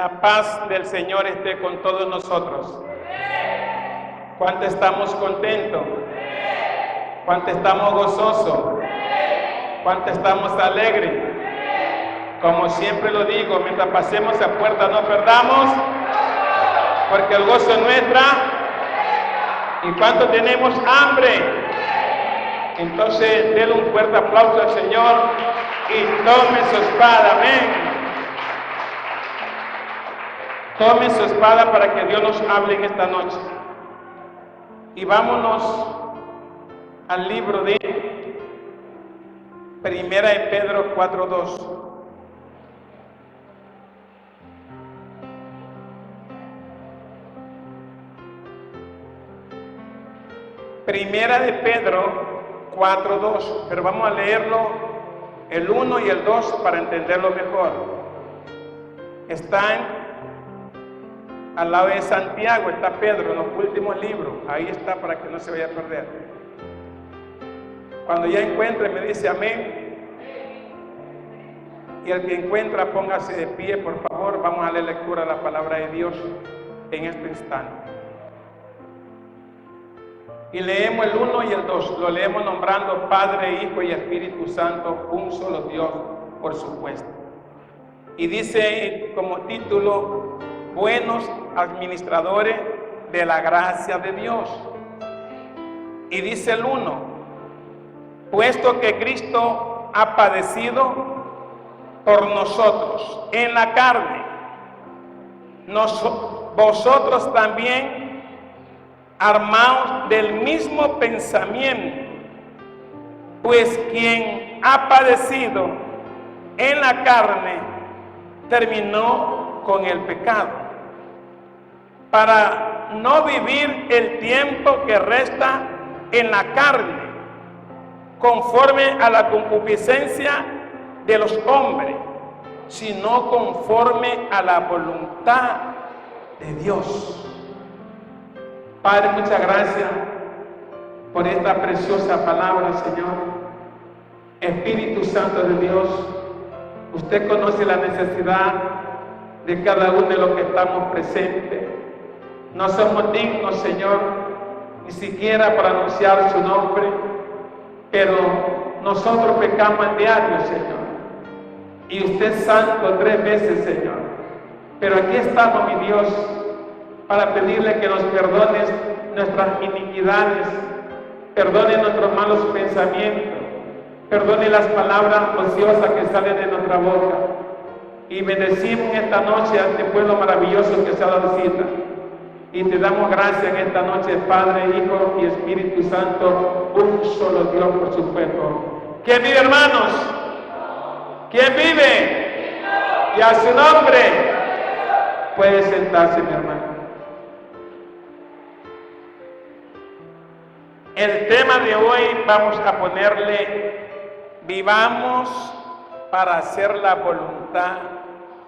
La paz del Señor esté con todos nosotros. ¿Cuánto estamos contentos? ¿Cuánto estamos gozosos? ¿Cuánto estamos alegres? Como siempre lo digo, mientras pasemos a puerta no perdamos, porque el gozo es nuestra. ¿Y cuánto tenemos hambre? Entonces, denle un fuerte aplauso al Señor y tome su espada, amén. Tome su espada para que Dios nos hable en esta noche. Y vámonos al libro de Primera de Pedro 4:2. Primera de Pedro 4:2, pero vamos a leerlo el 1 y el 2 para entenderlo mejor. Están al lado de Santiago, está Pedro en los últimos libros, ahí está para que no se vaya a perder. Cuando ya encuentre me dice amén. Y el que encuentra póngase de pie, por favor, vamos a leer lectura de la palabra de Dios en este instante. Y leemos el 1 y el 2, lo leemos nombrando Padre, Hijo y Espíritu Santo, un solo Dios, por supuesto. Y dice como título, buenos administradores de la gracia de Dios. Y dice el 1, puesto que Cristo ha padecido por nosotros en la carne, vosotros también armaos del mismo pensamiento, pues quien ha padecido en la carne terminó con el pecado, para no vivir el tiempo que resta en la carne, conforme a la concupiscencia de los hombres, sino conforme a la voluntad de Dios. Padre, muchas gracias por esta preciosa palabra, Señor. Espíritu Santo de Dios, usted conoce la necesidad de cada uno de los que estamos presentes. No somos dignos, Señor, ni siquiera para anunciar su nombre, pero nosotros pecamos en diario, Señor. Y usted es santo 3 veces, Señor. Pero aquí estamos, mi Dios, para pedirle que nos perdones nuestras iniquidades, perdone nuestros malos pensamientos, perdone las palabras ociosas que salen de nuestra boca. Y bendecimos esta noche a este pueblo maravilloso que se ha dado cita. Y te damos gracias en esta noche, Padre, Hijo y Espíritu Santo, un solo Dios, por supuesto. ¿Quién vive, hermanos? ¿Quién vive? Y a su nombre puede sentarse, mi hermano. El tema de hoy vamos a ponerle: vivamos para hacer la voluntad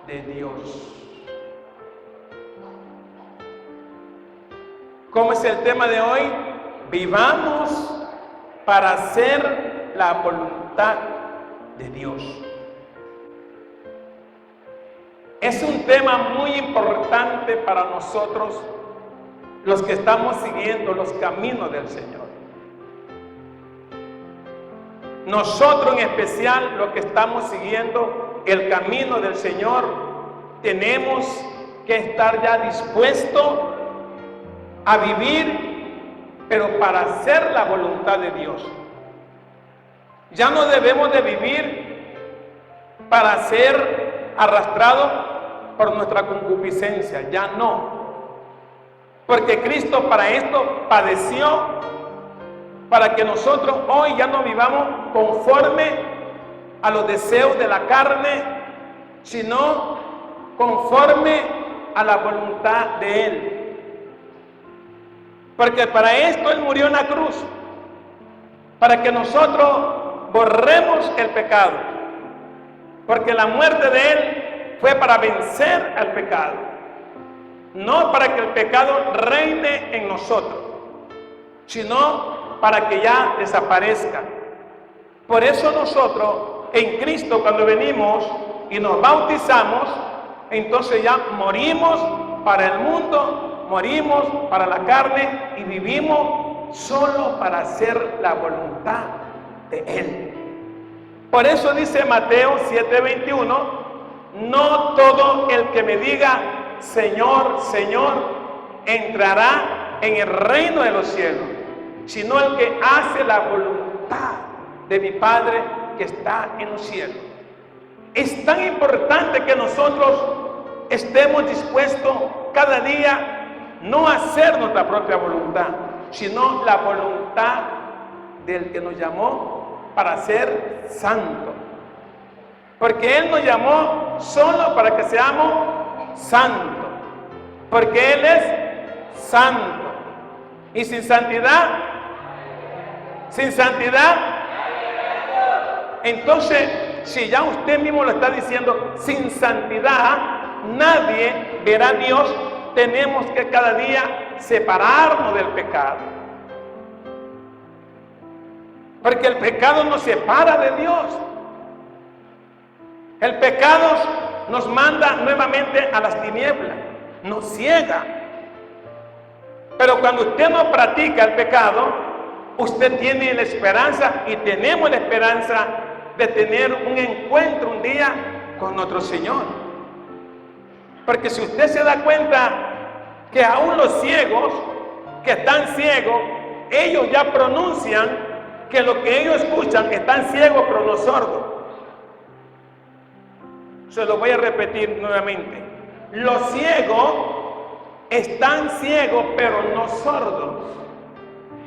de Dios. ¿Cómo es el tema de hoy? Vivamos para hacer la voluntad de Dios. Es un tema muy importante para nosotros, los que estamos siguiendo los caminos del Señor. Nosotros en especial, los que estamos siguiendo el camino del Señor, tenemos que estar ya dispuestos a vivir, pero para hacer la voluntad de Dios. Ya no debemos de vivir para ser arrastrados por nuestra concupiscencia, ya no. Porque Cristo para esto padeció, para que nosotros hoy ya no vivamos conforme a los deseos de la carne, sino conforme a la voluntad de Él. Porque para esto Él murió en la cruz, para que nosotros borremos el pecado. Porque la muerte de Él fue para vencer al pecado, no para que el pecado reine en nosotros, sino para que ya desaparezca. Por eso nosotros en Cristo, cuando venimos y nos bautizamos, entonces ya morimos para el mundo, morimos para la carne y vivimos solo para hacer la voluntad de Él. Por eso dice Mateo 7:21, no todo el que me diga Señor, Señor, entrará en el reino de los cielos, sino el que hace la voluntad de mi Padre que está en los cielos. Es tan importante que nosotros estemos dispuestos cada día no a hacer nuestra propia voluntad, sino la voluntad del que nos llamó para ser santos. Porque Él nos llamó solo para que seamos santos. Porque Él es santo. Y sin santidad, entonces, si ya usted mismo lo está diciendo, sin santidad nadie verá a Dios. Tenemos que cada día separarnos del pecado. Porque el pecado nos separa de Dios. El pecado nos manda nuevamente a las tinieblas, nos ciega. Pero cuando usted no practica el pecado, usted tiene la esperanza y tenemos la esperanza de tener un encuentro un día con nuestro Señor. Porque si usted se da cuenta que aún los ciegos, que están ciegos, ellos ya pronuncian que lo que ellos escuchan están ciegos pero no sordos. Se lo voy a repetir nuevamente. Los ciegos están ciegos pero no sordos.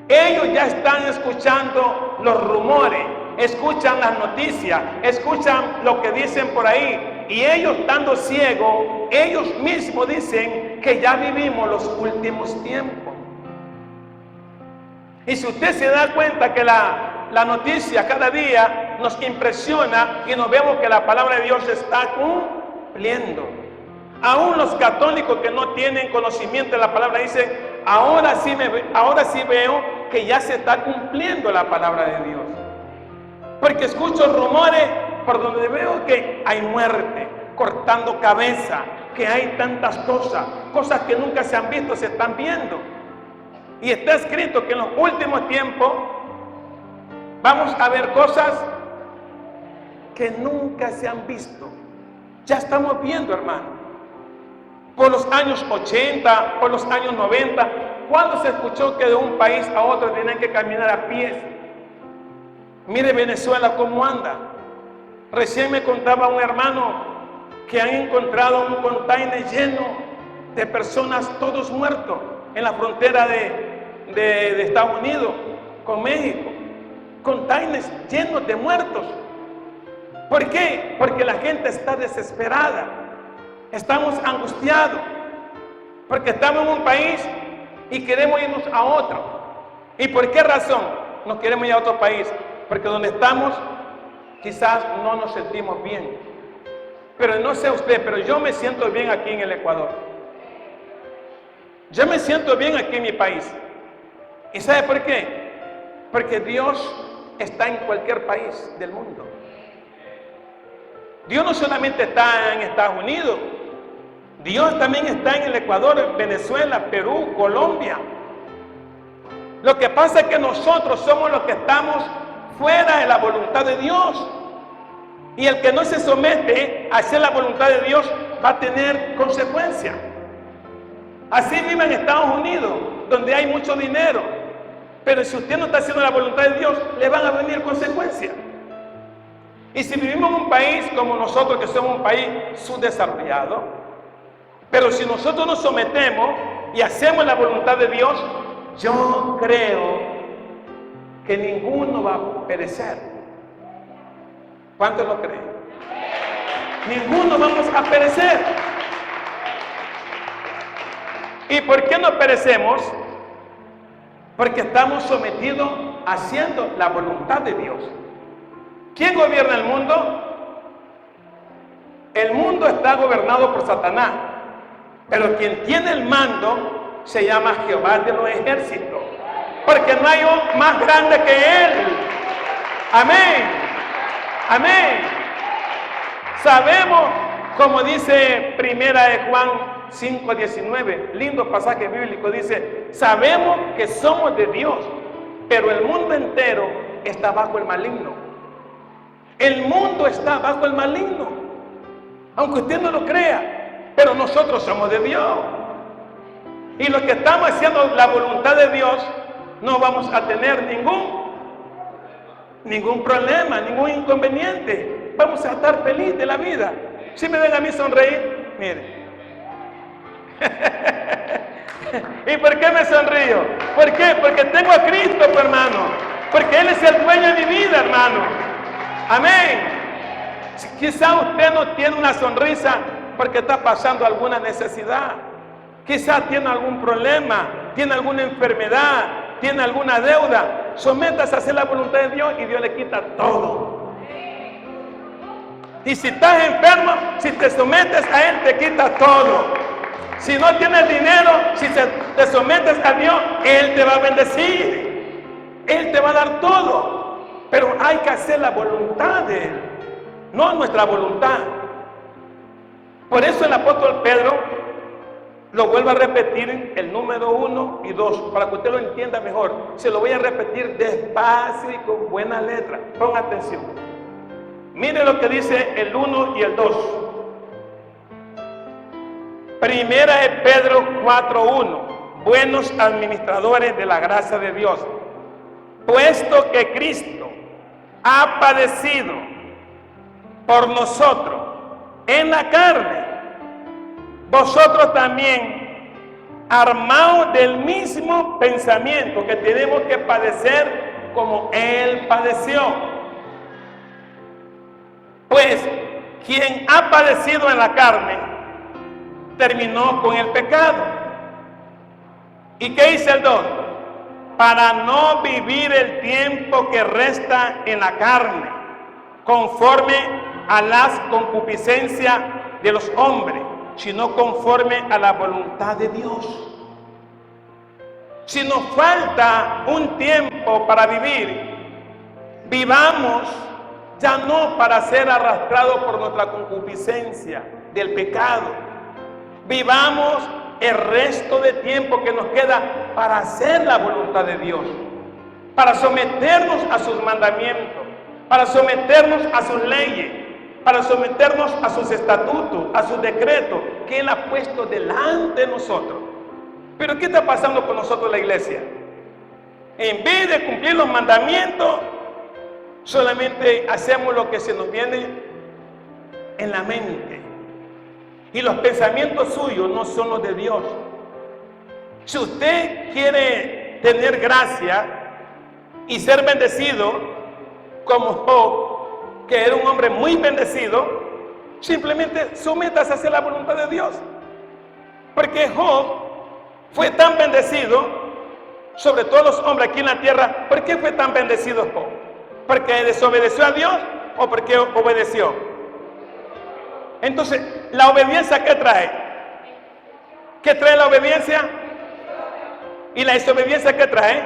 Ellos ya están escuchando los rumores, escuchan las noticias, escuchan lo que dicen por ahí. Y ellos estando ciegos, ellos mismos dicen que ya vivimos los últimos tiempos. Y si usted se da cuenta que la noticia cada día nos impresiona y nos vemos que la palabra de Dios se está cumpliendo. Aún los católicos que no tienen conocimiento de la palabra dicen, ahora sí veo que ya se está cumpliendo la palabra de Dios. Porque escucho rumores por donde veo que hay muerte, cortando cabeza, que hay tantas cosas que nunca se han visto, se están viendo. Y está escrito que en los últimos tiempos vamos a ver cosas que nunca se han visto. Ya estamos viendo, hermano. Por los años 80, por los años 90, ¿cuándo se escuchó que de un país a otro tenían que caminar a pies? Mire Venezuela cómo anda. Recién me contaba un hermano que han encontrado un container lleno de personas, todos muertos, en la frontera de Estados Unidos con México. Containers llenos de muertos. ¿Por qué? Porque la gente está desesperada. Estamos angustiados. Porque estamos en un país y queremos irnos a otro. ¿Y por qué razón nos queremos ir a otro país? Porque donde estamos quizás no nos sentimos bien. Pero no sé usted, pero yo me siento bien aquí en el Ecuador. Yo me siento bien aquí en mi país. ¿Y sabe por qué? Porque Dios está en cualquier país del mundo. Dios no solamente está en Estados Unidos, Dios también está en el Ecuador, Venezuela, Perú, Colombia. Lo que pasa es que nosotros somos los que estamos fuera de la voluntad de Dios. Y el que no se somete a hacer la voluntad de Dios va a tener consecuencias. Así vive en Estados Unidos, donde hay mucho dinero. Pero si usted no está haciendo la voluntad de Dios, le van a venir consecuencias. Y si vivimos en un país como nosotros, que somos un país subdesarrollado, pero si nosotros nos sometemos y hacemos la voluntad de Dios, yo creo que ninguno va a perecer. ¿Cuántos lo creen? Ninguno vamos a perecer. ¿Y por qué no perecemos? Porque estamos sometidos haciendo la voluntad de Dios. ¿Quién gobierna el mundo? El mundo está gobernado por Satanás, pero quien tiene el mando se llama Jehová de los ejércitos, porque no hay un más grande que Él. Amén, amén. Sabemos Como dice Primera de Juan 5:19, lindo pasaje bíblico, dice: sabemos que somos de Dios, pero el mundo entero está bajo el maligno. El mundo está bajo el maligno, aunque usted no lo crea, pero nosotros somos de Dios. Y los que estamos haciendo la voluntad de Dios, no vamos a tener ningún problema, ningún inconveniente. Vamos a estar felices de la vida. Si me ven a mí sonreír, miren. ¿Y por qué me sonrío? ¿Por qué? Porque tengo a Cristo, hermano. Porque Él es el dueño de mi vida, hermano. Amén. Quizá usted no tiene una sonrisa porque está pasando alguna necesidad. Quizá tiene algún problema, tiene alguna enfermedad, tiene alguna deuda. Sométase a hacer la voluntad de Dios y Dios le quita todo. Y si estás enfermo, si te sometes a Él, te quita todo. Si no tienes dinero, si te sometes a Dios, Él te va a bendecir. Él te va a dar todo. Pero hay que hacer la voluntad de Él, no nuestra voluntad. Por eso el apóstol Pedro lo vuelvo a repetir, el número 1 y 2, para que usted lo entienda mejor. Se lo voy a repetir despacio y con buena letra. Ponga atención. Mire lo que dice el 1 y el 2. Primera de Pedro 4:1. Buenos administradores de la gracia de Dios, puesto que Cristo ha padecido por nosotros en la carne, vosotros también, armados del mismo pensamiento, que tenemos que padecer como Él padeció. Pues quien ha padecido en la carne terminó con el pecado. ¿Y qué dice el 2? Para no vivir el tiempo que resta en la carne, conforme a las concupiscencias de los hombres, sino conforme a la voluntad de Dios. Si nos falta un tiempo para vivir, vivamos ya no para ser arrastrados por nuestra concupiscencia del pecado. Vivamos el resto de tiempo que nos queda para hacer la voluntad de Dios, para someternos a sus mandamientos, para someternos a sus leyes, para someternos a sus estatutos, a sus decretos que Él ha puesto delante de nosotros. Pero ¿qué está pasando con nosotros en la iglesia? En vez de cumplir los mandamientos, solamente hacemos lo que se nos viene en la mente. Y los pensamientos suyos no son los de Dios. Si usted quiere tener gracia y ser bendecido, como Job, que era un hombre muy bendecido, simplemente sométase a hacer la voluntad de Dios. Porque Job fue tan bendecido sobre todos los hombres aquí en la tierra. ¿Por qué fue tan bendecido Job? ¿Porque desobedeció a Dios o porque obedeció? Entonces, ¿la obediencia qué trae? ¿Qué trae la obediencia? ¿Y la desobediencia qué trae?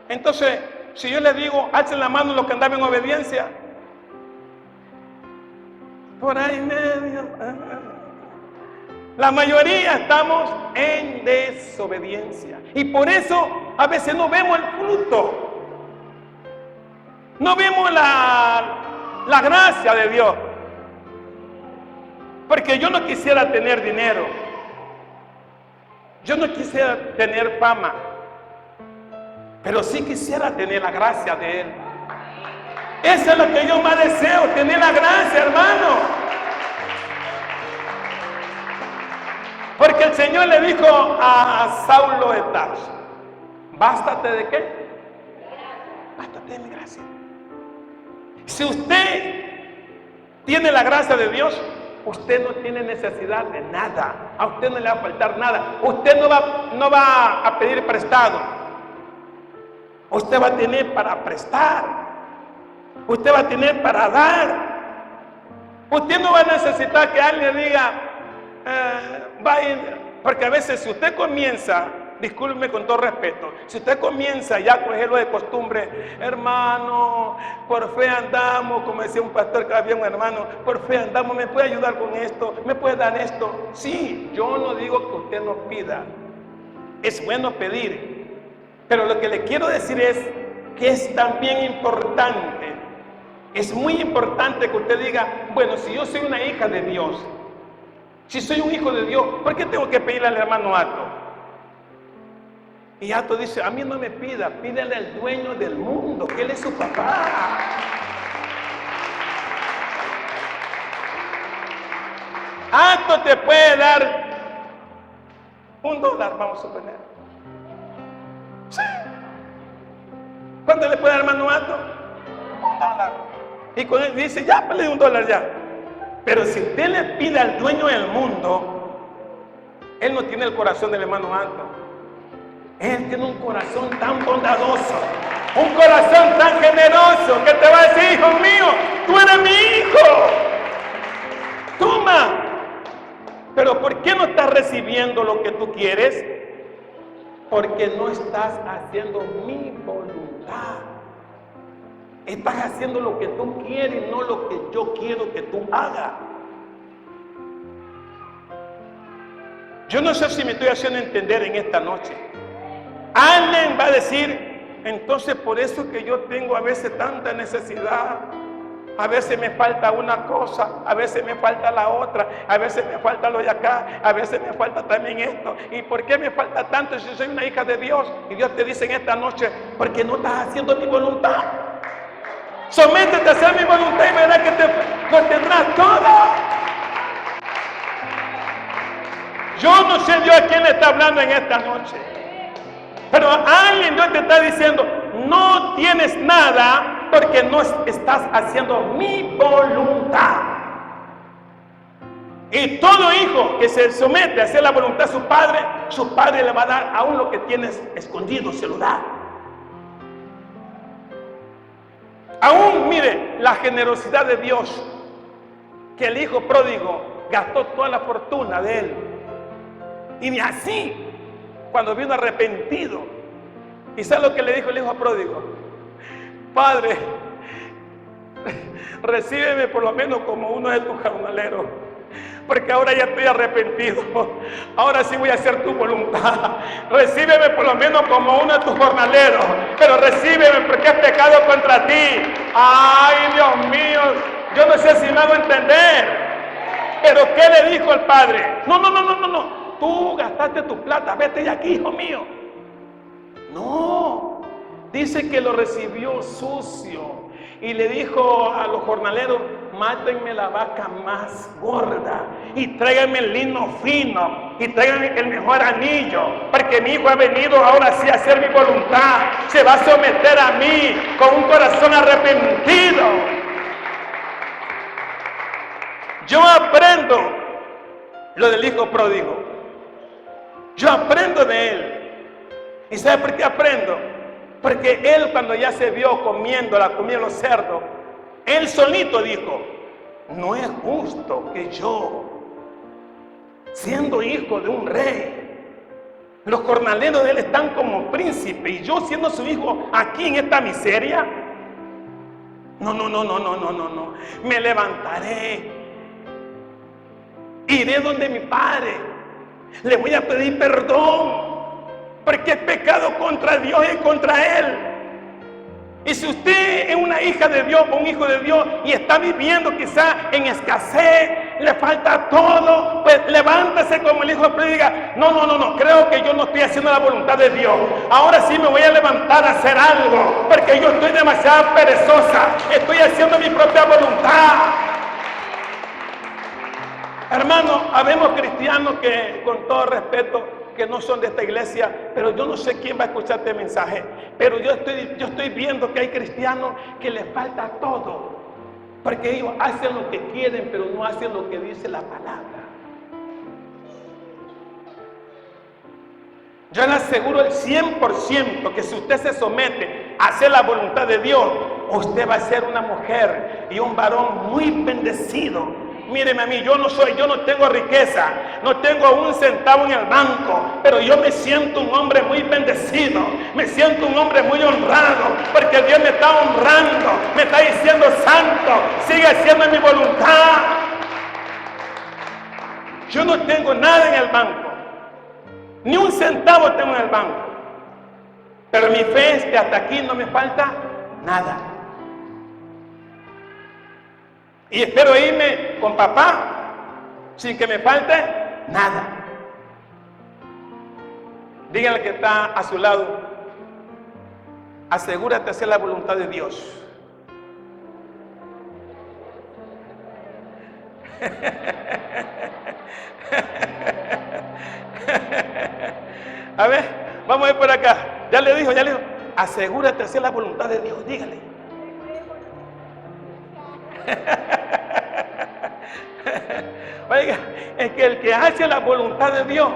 Entonces, si yo les digo, alcen la mano los que andaban en obediencia, por ahí medio, la mayoría estamos en desobediencia. Y por eso a veces no vemos el fruto. No vemos la gracia de Dios. Porque yo no quisiera tener dinero. Yo no quisiera tener fama. Pero sí quisiera tener la gracia de Él. Eso es lo que yo más deseo, tener la gracia, hermano. Porque el Señor le dijo a Saulo de Tarso: bástate de qué? Bástate de mi gracia. Si usted tiene la gracia de Dios, usted no tiene necesidad de nada. A usted no le va a faltar nada. Usted no va a pedir prestado. Usted va a tener para prestar. Usted va a tener para dar. Usted no va a necesitar que alguien le diga, vaya, porque a veces si usted comienza discúlpeme con todo respeto, si usted comienza ya a cogerlo de costumbre, hermano, por fe andamos, como decía un pastor que había un hermano, por fe andamos, ¿me puede ayudar con esto? ¿Me puede dar esto? Sí, yo no digo que usted no pida, es bueno pedir, pero lo que le quiero decir es que es también importante, es muy importante que usted diga, bueno, si yo soy una hija de Dios, si soy un hijo de Dios, ¿por qué tengo que pedirle al hermano Ato? Y Ato dice, a mí no me pida, pídele al dueño del mundo, que él es su papá. Ato te puede dar $1, vamos a suponer. Sí. ¿Cuánto le puede dar hermano Ato? $1. Y con él dice, ya, pues le doy $1 ya. Pero si usted le pide al dueño del mundo, él no tiene el corazón del hermano Ato. Él tiene un corazón tan bondadoso, un corazón tan generoso, que te va a decir, hijo mío, tú eres mi hijo. Toma. Pero ¿por qué no estás recibiendo lo que tú quieres? Porque no estás haciendo mi voluntad. Estás haciendo lo que tú quieres y no lo que yo quiero que tú hagas. Yo no sé si me estoy haciendo entender en esta noche. Alguien va a decir, entonces por eso que yo tengo a veces tanta necesidad, a veces me falta una cosa, a veces me falta la otra, a veces me falta lo de acá, a veces me falta también esto. ¿Y por qué me falta tanto si soy una hija de Dios? Y Dios te dice en esta noche, porque no estás haciendo mi voluntad. Sométete a hacer mi voluntad y verás que lo tendrás todo. Yo no sé Dios a quién le está hablando en esta noche, pero alguien Dios te está diciendo, no tienes nada porque no estás haciendo mi voluntad. Y todo hijo que se somete a hacer la voluntad de su padre le va a dar aún lo que tienes escondido, se lo da. Aún, mire, la generosidad de Dios, que el hijo pródigo gastó toda la fortuna de él. Y ni así, cuando vino arrepentido, ¿y sabe lo que le dijo el hijo pródigo? Padre, recíbeme por lo menos como uno de tus jornaleros, porque ahora ya estoy arrepentido, ahora sí voy a hacer tu voluntad. Recíbeme por lo menos como uno de tus jornaleros, pero recíbeme porque he pecado contra ti. Ay, Dios mío, yo no sé si me hago entender. Pero ¿qué le dijo el padre? No, tú gastaste tu plata, vete de aquí, hijo mío. No, dice que lo recibió sucio y le dijo a los jornaleros, mátenme la vaca más gorda y tráiganme el lino fino y tráiganme el mejor anillo, porque mi hijo ha venido ahora sí a hacer mi voluntad, se va a someter a mí con un corazón arrepentido. Yo aprendo lo del hijo pródigo, yo aprendo de él. ¿Y sabe por qué aprendo? Porque él, cuando ya se vio comiendo la comida de los cerdos, él solito dijo, no es justo que yo, siendo hijo de un rey, los jornaleros de él están como príncipe y yo siendo su hijo aquí en esta miseria. No, me levantaré, iré donde mi padre, le voy a pedir perdón, porque he pecado contra Dios y contra Él. Y si usted es una hija de Dios o un hijo de Dios y está viviendo quizá en escasez, le falta todo, pues levántese como el hijo y diga, no, creo que yo no estoy haciendo la voluntad de Dios. Ahora sí me voy a levantar a hacer algo, porque yo estoy demasiado perezosa, estoy haciendo mi propia voluntad. Hermano, habemos cristianos que, con todo respeto, que no son de esta iglesia, pero yo no sé quién va a escuchar este mensaje, pero yo estoy viendo que hay cristianos que les falta todo, porque ellos hacen lo que quieren, pero no hacen lo que dice la palabra. Yo le aseguro el 100% que si usted se somete a hacer la voluntad de Dios, usted va a ser una mujer y un varón muy bendecido, Míreme a mí, yo no tengo riqueza, no tengo un centavo en el banco, pero yo me siento un hombre muy bendecido, me siento un hombre muy honrado, porque Dios me está honrando, me está diciendo: santo, sigue haciendo mi voluntad. Yo no tengo nada en el banco, ni un centavo tengo en el banco, pero mi fe es que hasta aquí no me falta nada. Y espero irme con papá sin que me falte nada. Díganle que está a su lado: asegúrate de hacer la voluntad de Dios. A ver, vamos a ir por acá. Ya le dijo, asegúrate de hacer la voluntad de Dios. Dígale. Oiga, es que el que hace la voluntad de Dios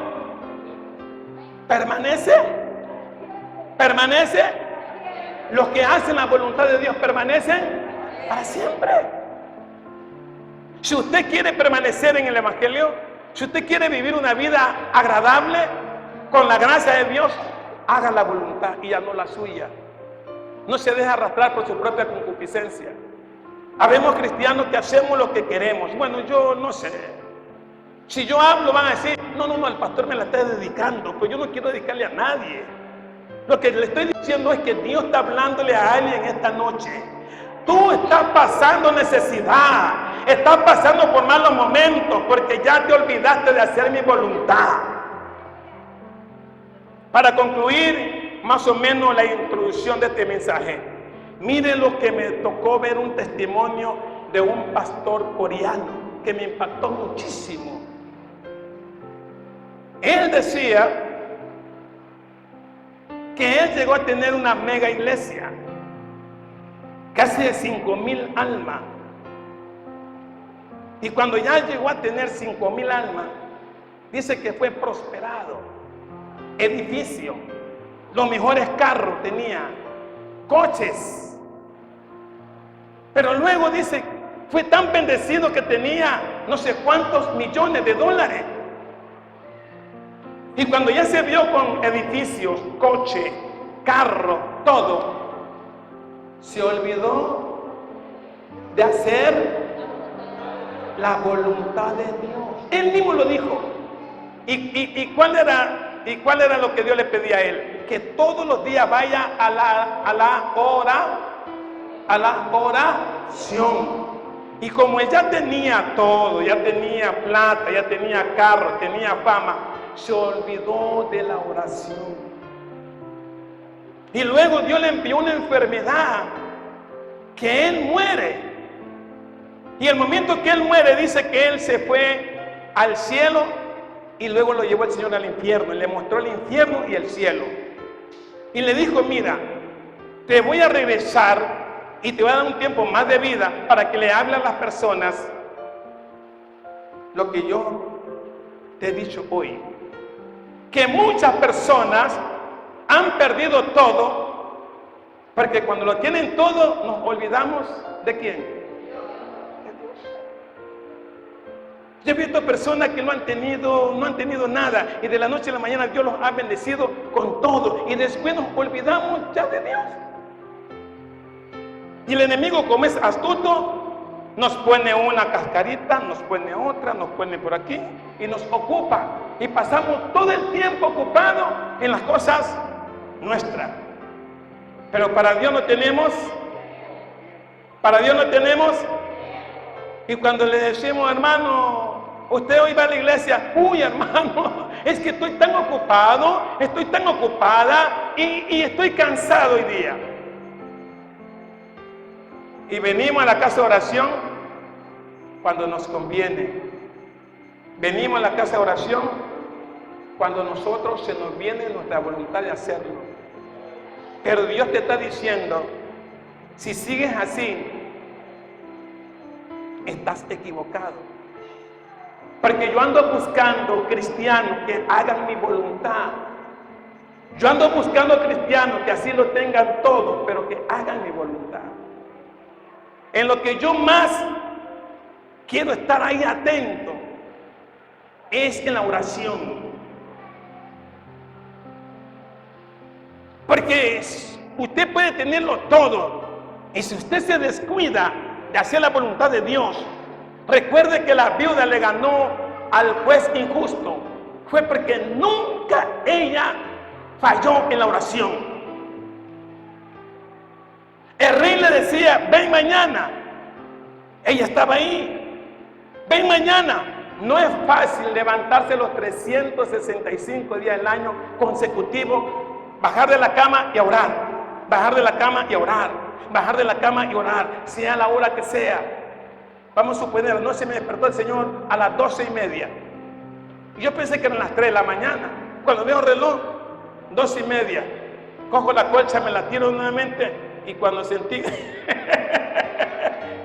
permanece. Los que hacen la voluntad de Dios permanecen para siempre. Si usted quiere permanecer en el Evangelio, si usted quiere vivir una vida agradable con la gracia de Dios, haga la voluntad y ya no la suya. No se deje arrastrar por su propia concupiscencia. Habemos cristianos que hacemos lo que queremos. Bueno, yo no sé. Si yo hablo, van a decir: no, el pastor me la está dedicando. Pues yo no quiero dedicarle a nadie. Lo que le estoy diciendo es que Dios está hablándole a alguien esta noche. Tú estás pasando necesidad, estás pasando por malos momentos, porque ya te olvidaste de hacer mi voluntad. Para concluir más o menos la introducción de este mensaje, miren lo que me tocó ver, un testimonio de un pastor coreano que me impactó muchísimo. Él decía que él llegó a tener una mega iglesia, casi de 5,000 almas. Y cuando ya llegó a tener 5,000 almas, dice que fue prosperado. Edificio, los mejores carros tenía, coches. Pero luego dice, fue tan bendecido que tenía no sé cuántos millones de dólares. Y cuando ya se vio con edificios, coche, carro, todo, se olvidó de hacer la voluntad de Dios. Él mismo lo dijo. ¿Y cuál era lo que Dios le pedía a él? Que todos los días vaya a la oración. Y como él ya tenía todo, ya tenía plata, ya tenía carro, tenía fama, se olvidó de la oración. Y luego Dios le envió una enfermedad que él muere. Y el momento que él muere, dice que él se fue al cielo y luego lo llevó el Señor al infierno. Y le mostró el infierno y el cielo. Y le dijo: mira, te voy a regresar y te voy a dar un tiempo más de vida para que le hable a las personas lo que yo te he dicho hoy. Que muchas personas han perdido todo, porque cuando lo tienen todo nos olvidamos ¿de quién? De Dios. Yo he visto personas que no han tenido nada, y de la noche a la mañana Dios los ha bendecido con todo, y después nos olvidamos ya de Dios. Y el enemigo, como es astuto, nos pone una cascarita, nos pone otra, nos pone por aquí y nos ocupa. Y pasamos todo el tiempo ocupado en las cosas nuestras. Pero para Dios no tenemos. Y cuando le decimos: hermano, usted hoy va a la iglesia. Uy, hermano, es que estoy tan ocupado, estoy tan ocupada y estoy cansado hoy día. Y venimos a la casa de oración cuando nos conviene. Venimos a la casa de oración cuando nosotros se nos viene nuestra voluntad de hacerlo. Pero Dios te está diciendo: si sigues así, estás equivocado. Porque yo ando buscando cristianos que hagan mi voluntad. Yo ando buscando cristianos que así lo tengan todo, pero que hagan mi voluntad. En lo que yo más quiero estar ahí atento, es en la oración. Porque usted puede tenerlo todo, y si usted se descuida de hacer la voluntad de Dios, recuerde que la viuda le ganó al juez injusto, fue porque nunca ella falló en la oración. El rey le decía, ven mañana. Ella estaba ahí, ven mañana. No es fácil levantarse los 365 días del año consecutivos, bajar de la cama y orar, bajar de la cama y orar, bajar de la cama y orar, sea la hora que sea. Vamos a suponer, anoche me despertó el Señor a las 12:30. Y yo pensé que eran las 3 de la mañana. Cuando veo el reloj, 2:30. Cojo la colcha, me la tiro nuevamente y cuando sentí...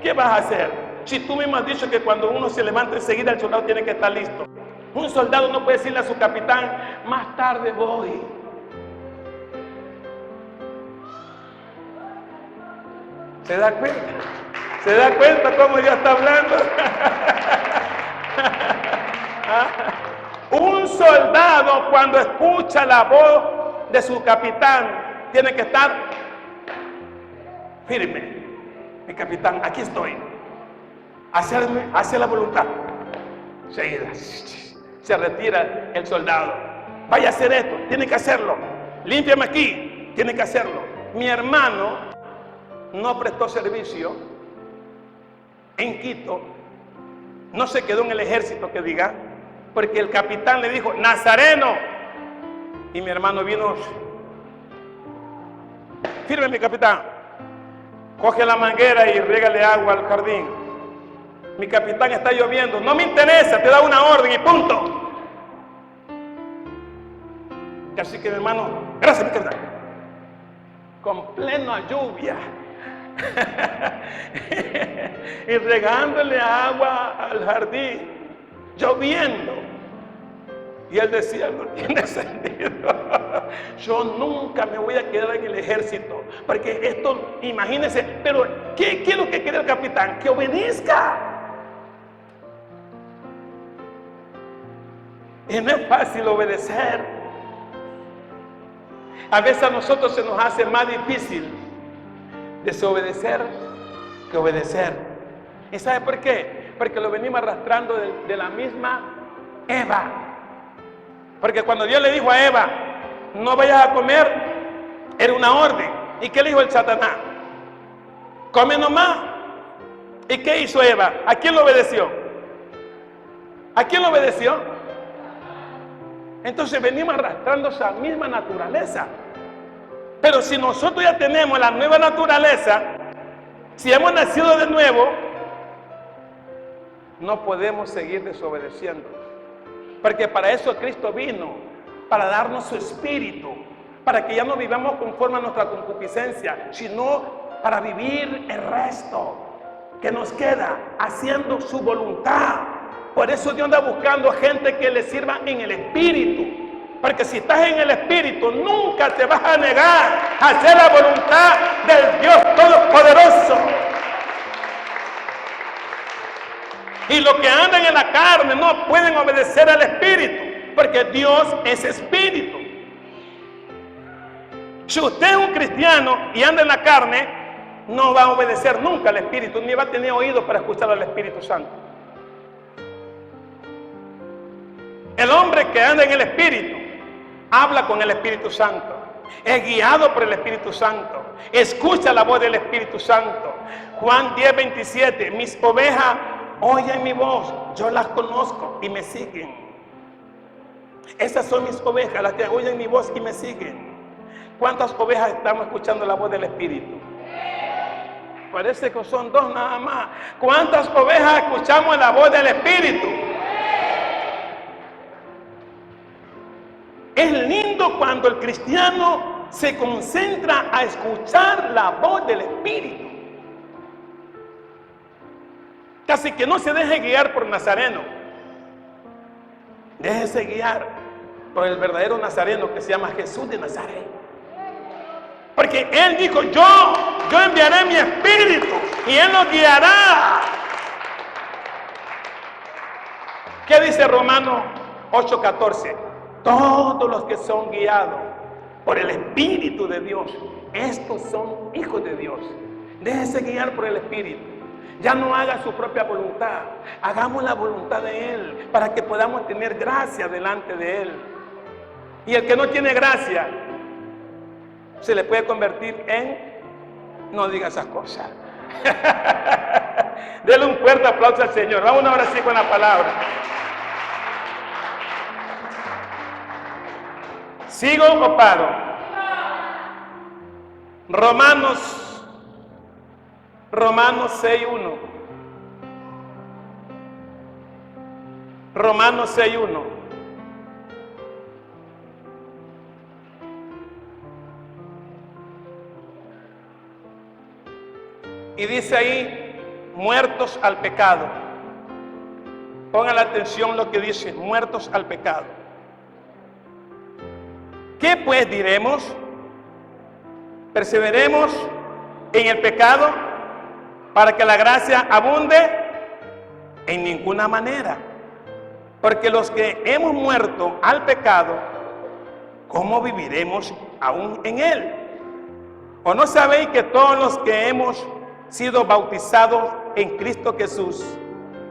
¿Qué vas a hacer? Si tú mismo has dicho que cuando uno se levanta enseguida el soldado tiene que estar listo. Un soldado no puede decirle a su capitán, más tarde voy. ¿Se da cuenta? ¿Se da cuenta cómo Dios está hablando? Un soldado cuando escucha la voz de su capitán tiene que estar firme. Mi capitán, aquí estoy. Hacer la voluntad. Seguida. Se retira el soldado. Vaya a hacer esto, tiene que hacerlo. Límpiame aquí, tiene que hacerlo. Mi hermano no prestó servicio en Quito, no se quedó en el ejército, que diga, porque el capitán le dijo, Nazareno. Y mi hermano vino, firme mi capitán, coge la manguera y régale agua al jardín. Mi capitán, está lloviendo, no me interesa, te da una orden y punto. Así que mi hermano, gracias mi capitán, con plena lluvia y regándole agua al jardín, lloviendo. Y él decía, no tiene sentido. Yo nunca me voy a quedar en el ejército, porque esto, imagínense, pero ¿qué es lo que quiere el capitán? Que obedezca. Y no es fácil obedecer. A veces a nosotros se nos hace más difícil desobedecer que obedecer. ¿Y sabe por qué? Porque lo venimos arrastrando de la misma Eva. Porque cuando Dios le dijo a Eva, no vayas a comer, era una orden. ¿Y qué le dijo el Satanás? Come nomás. ¿Y qué hizo Eva? ¿A quién lo obedeció? ¿A quién lo obedeció? Entonces venimos arrastrando esa misma naturaleza. Pero si nosotros ya tenemos la nueva naturaleza, si hemos nacido de nuevo, no podemos seguir desobedeciendo. Porque para eso Cristo vino, para darnos su espíritu, para que ya no vivamos conforme a nuestra concupiscencia, sino para vivir el resto que nos queda haciendo su voluntad. Por eso Dios anda buscando gente que le sirva en el espíritu. Porque si estás en el espíritu, nunca te vas a negar a hacer la voluntad del Dios Todopoderoso. Y los que andan en la carne no pueden obedecer al espíritu, porque Dios es espíritu. Si usted es un cristiano y anda en la carne, no va a obedecer nunca al espíritu, ni va a tener oídos para escuchar al Espíritu Santo. El hombre que anda en el espíritu habla con el Espíritu Santo, es guiado por el Espíritu Santo, escucha la voz del Espíritu Santo. Juan 10:27, mis ovejas oyen mi voz, yo las conozco y me siguen. Esas son mis ovejas, las que oyen mi voz y me siguen. ¿Cuántas ovejas estamos escuchando la voz del Espíritu? Parece que son 2 nada más. ¿Cuántas ovejas escuchamos la voz del Espíritu? Es lindo cuando el cristiano se concentra a escuchar la voz del Espíritu. Casi que no se deje guiar por Nazareno. Déjese guiar por el verdadero Nazareno que se llama Jesús de Nazaret. Porque Él dijo, yo enviaré mi Espíritu y Él nos guiará. ¿Qué dice Romanos 8:14? Todos los que son guiados por el Espíritu de Dios, estos son hijos de Dios. Déjese guiar por el Espíritu. Ya no haga su propia voluntad, hagamos la voluntad de Él para que podamos tener gracia delante de Él. Y el que no tiene gracia se le puede convertir en... No diga esas cosas. Denle un fuerte aplauso al Señor. Vamos ahora sí con la palabra. ¿Sigo o paro? Romanos 6:1. Romanos 6:1. Y dice ahí, muertos al pecado. Pongan la atención lo que dice, muertos al pecado. ¿Qué pues diremos? ¿Perseveremos en el pecado para que la gracia abunde? En ninguna manera. Porque los que hemos muerto al pecado, ¿cómo viviremos aún en él? ¿O no sabéis que todos los que hemos sido bautizados en Cristo Jesús,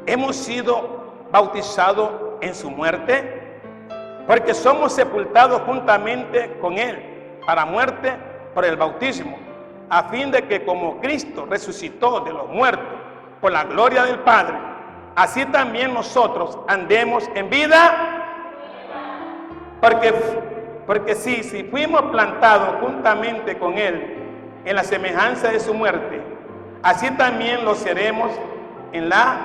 hemos sido bautizados en su muerte? Porque somos sepultados juntamente con Él para muerte por el bautismo, a fin de que como Cristo resucitó de los muertos por la gloria del Padre, así también nosotros andemos en vida. Porque si fuimos plantados juntamente con Él en la semejanza de su muerte, así también lo seremos en la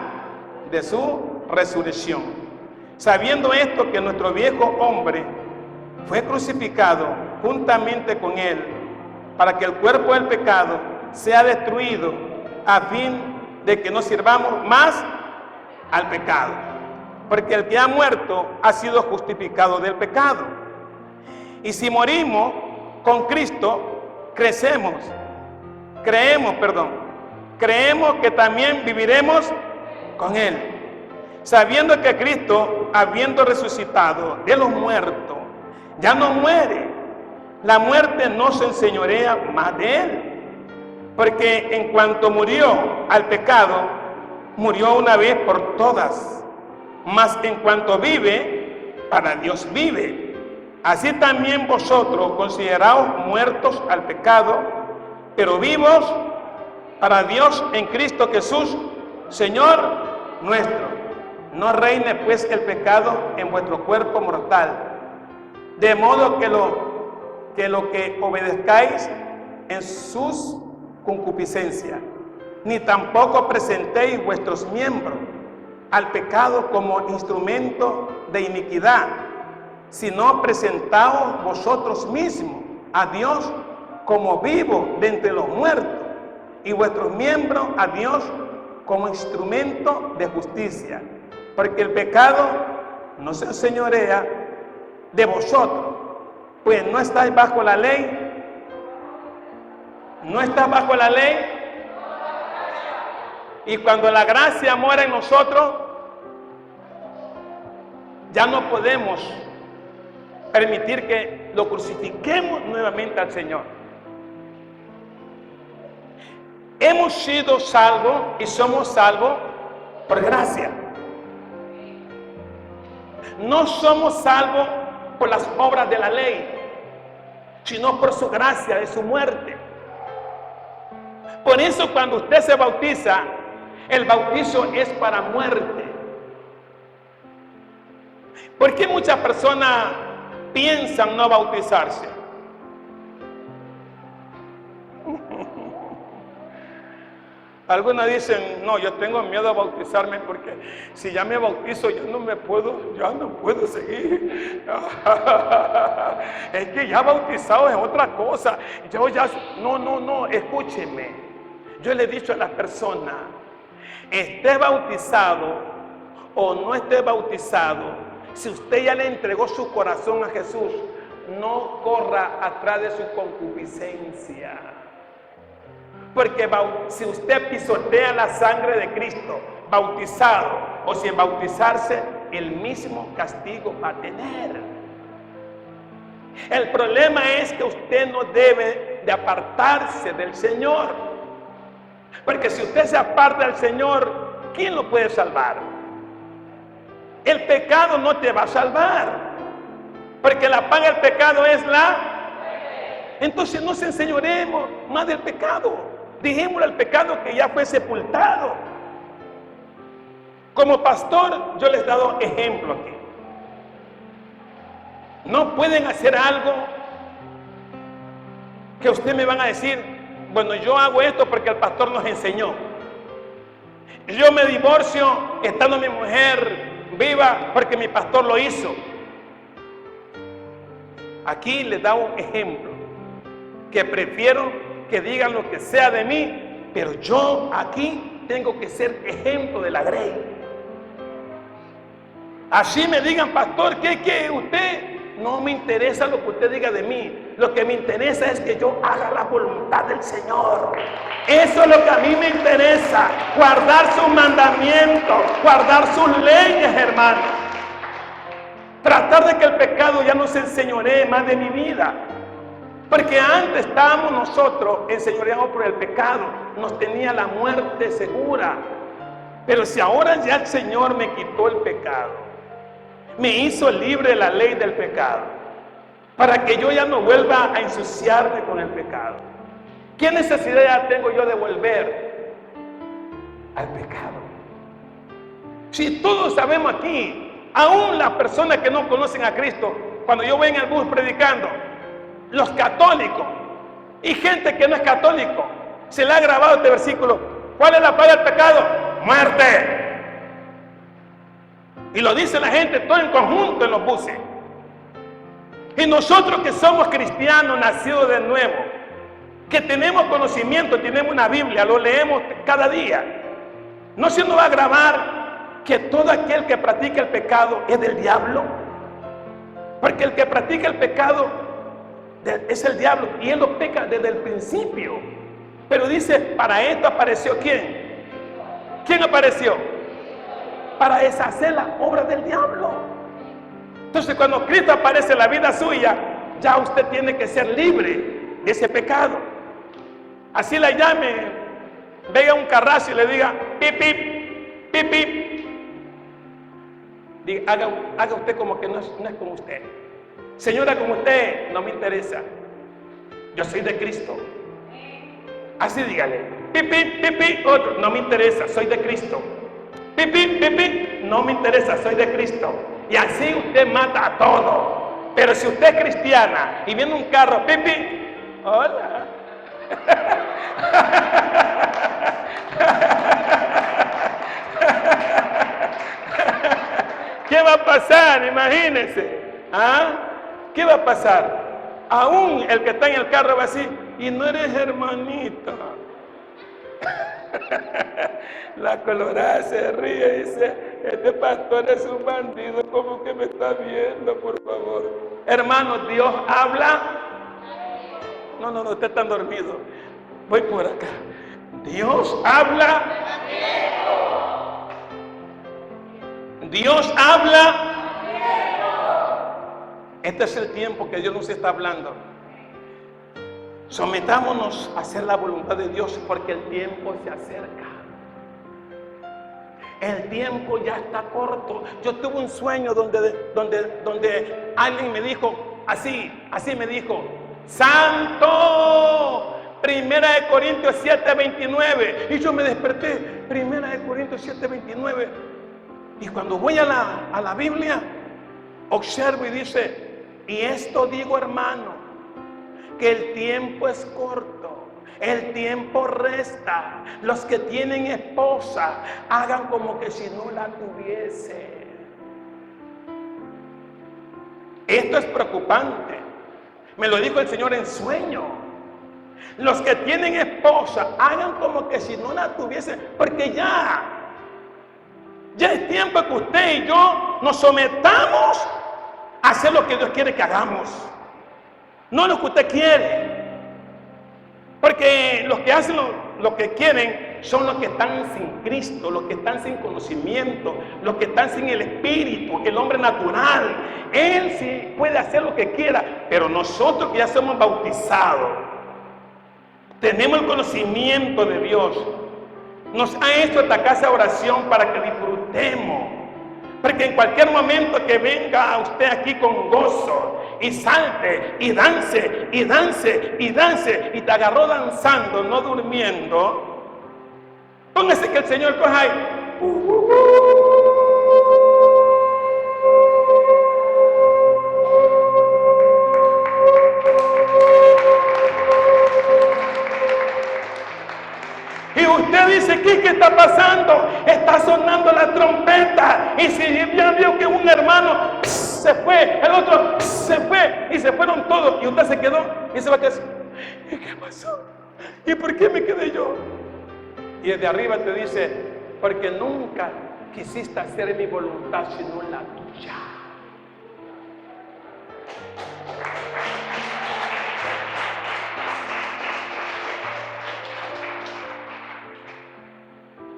de su resurrección. Sabiendo esto, que nuestro viejo hombre fue crucificado juntamente con él, para que el cuerpo del pecado sea destruido, a fin de que no sirvamos más al pecado. Porque el que ha muerto ha sido justificado del pecado. Y si morimos con Cristo, creemos que también viviremos con Él. Sabiendo que Cristo, habiendo resucitado de los muertos, ya no muere. La muerte no se enseñorea más de Él. Porque en cuanto murió al pecado, murió una vez por todas. Mas en cuanto vive, para Dios vive. Así también vosotros consideraos muertos al pecado, pero vivos para Dios en Cristo Jesús, Señor nuestro. No reine pues el pecado en vuestro cuerpo mortal, de modo que lo que obedezcáis en sus concupiscencias, ni tampoco presentéis vuestros miembros al pecado como instrumento de iniquidad, sino presentaos vosotros mismos a Dios como vivos de entre los muertos, y vuestros miembros a Dios como instrumento de justicia. Porque el pecado no se enseñorea de vosotros, pues no estáis bajo la ley. ¿No estás bajo la ley? Y cuando la gracia mora en nosotros, ya no podemos permitir que lo crucifiquemos nuevamente al Señor. Hemos sido salvos y somos salvos por gracia. No somos salvos por las obras de la ley, sino por su gracia, de su muerte. Por eso cuando usted se bautiza, el bautizo es para muerte. ¿Por qué muchas personas piensan no bautizarse? Algunos dicen, no, yo tengo miedo a bautizarme porque si ya me bautizo ya no puedo seguir. Es que ya bautizado es otra cosa. No, escúcheme. Yo le he dicho a las personas, esté bautizado o no esté bautizado, si usted ya le entregó su corazón a Jesús, no corra atrás de su concupiscencia. Porque si usted pisotea la sangre de Cristo, bautizado o sin bautizarse, el mismo castigo va a tener. El problema es que usted no debe de apartarse del Señor. Porque si usted se aparta del Señor, ¿quién lo puede salvar? El pecado no te va a salvar. Porque la paga del pecado es la... Entonces no se enseñoremos más del pecado. Dejémosle al pecado que ya fue sepultado. Como pastor, yo les he dado ejemplo aquí. No pueden hacer algo que ustedes me van a decir, bueno, yo hago esto porque el pastor nos enseñó. Yo me divorcio estando mi mujer viva porque mi pastor lo hizo. Aquí les da un ejemplo, que prefiero que digan lo que sea de mí, pero yo aquí tengo que ser ejemplo de la grey. Así me digan, pastor, ¿qué usted? No me interesa lo que usted diga de mí. Lo que me interesa es que yo haga la voluntad del Señor. Eso es lo que a mí me interesa. Guardar sus mandamientos, guardar sus leyes, hermano. Tratar de que el pecado ya no se enseñoree más de mi vida. Porque antes estábamos nosotros enseñoreados por el pecado. Nos tenía la muerte segura. Pero si ahora ya el Señor me quitó el pecado, me hizo libre de la ley del pecado, para que yo ya no vuelva a ensuciarme con el pecado. ¿Qué necesidad ya tengo yo de volver al pecado? Si todos sabemos aquí, aún las personas que no conocen a Cristo, cuando yo voy en el bus predicando, los católicos y gente que no es católico, se le ha grabado este versículo. ¿Cuál es la paga del pecado? Muerte. Y lo dice la gente todo en conjunto en los buses. Y nosotros que somos cristianos nacidos de nuevo, que tenemos conocimiento, tenemos una Biblia, lo leemos cada día, ¿no se nos va a grabar que todo aquel que practica el pecado es del diablo? Porque el que practica el pecado es el diablo y él lo peca desde el principio. Pero dice, para esto apareció ¿quién? ¿Quién apareció? Para deshacer las obras del diablo. Entonces cuando Cristo aparece en la vida suya, ya usted tiene que ser libre de ese pecado. Así la llame, venga un carrazo y le diga pip, pip, pip, pip. Diga, haga usted como que no es como usted. Señora, como usted no me interesa. Yo soy de Cristo. Así dígale, pip, pip, pip, pip. Otro, no me interesa, soy de Cristo. Pipi, pipi, no me interesa, soy de Cristo. Y así usted mata a todo. Pero si usted es cristiana y viene un carro, pipi, hola. ¿Qué va a pasar? Imagínense. ¿Ah? ¿Qué va a pasar? Aún el que está en el carro va así, y no eres hermanita. La colorada se ríe y dice, este pastor es un bandido, ¿cómo que me está viendo, por favor? Hermanos, Dios habla. No, ustedes están dormidos. Voy por acá. Dios habla. Dios habla. Este es el tiempo que Dios nos está hablando. Sometámonos a hacer la voluntad de Dios porque el tiempo se acerca. El tiempo ya está corto. Yo tuve un sueño donde alguien me dijo, así me dijo, Santo, 1 Corintios 7:29. Y yo me desperté, 1 Corintios 7:29. Y cuando voy a la Biblia, observo y dice, y esto digo, hermano, que el tiempo es corto, el tiempo resta. Los que tienen esposa, hagan como que si no la tuviese. Esto es preocupante. Me lo dijo el Señor en sueño. Los que tienen esposa, hagan como que si no la tuviesen, porque ya es tiempo que usted y yo nos sometamos a hacer lo que Dios quiere que hagamos. No lo que usted quiere. Porque los que hacen lo que quieren son los que están sin Cristo, los que están sin conocimiento, los que están sin el Espíritu, el hombre natural. Él sí puede hacer lo que quiera, pero nosotros que ya somos bautizados, tenemos el conocimiento de Dios, nos ha hecho esta casa de oración para que disfrutemos. Porque en cualquier momento que venga usted aquí con gozo y salte y dance y dance y dance y te agarró danzando, no durmiendo, póngase que el Señor coja ahí. Y usted dice, ¿qué está pasando? Está sonando la trompeta. Y si ya vio que un hermano se fue, el otro se fue, y se fueron todos, y usted se quedó, y se va a quedar, ¿y qué pasó? ¿Y por qué me quedé yo? Y desde arriba te dice, porque nunca quisiste hacer mi voluntad sino la tuya.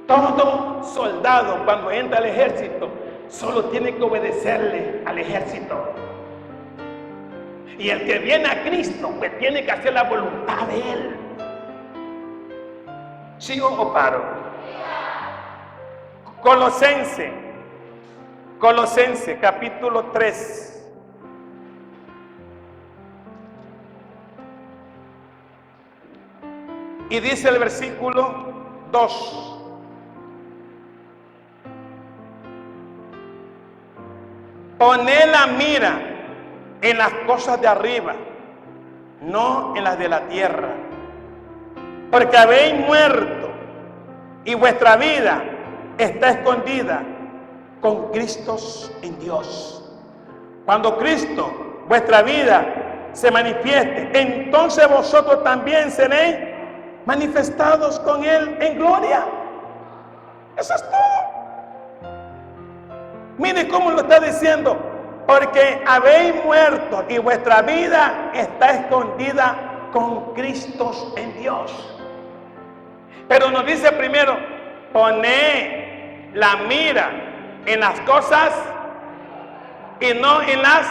Todo soldado cuando entra al ejército solo tiene que obedecerle al ejército. Y el que viene a Cristo pues tiene que hacer la voluntad de Él. ¿Sigo o paro? Colosense capítulo 3. Y dice el versículo 2. Poned la mira en las cosas de arriba, no en las de la tierra. Porque habéis muerto y vuestra vida está escondida con Cristo en Dios. Cuando Cristo, vuestra vida, se manifieste, entonces vosotros también seréis manifestados con Él en gloria. Eso es todo. Mire cómo lo está diciendo, porque habéis muerto y vuestra vida está escondida con Cristo en Dios. Pero nos dice primero, poned la mira en las cosas y no en las...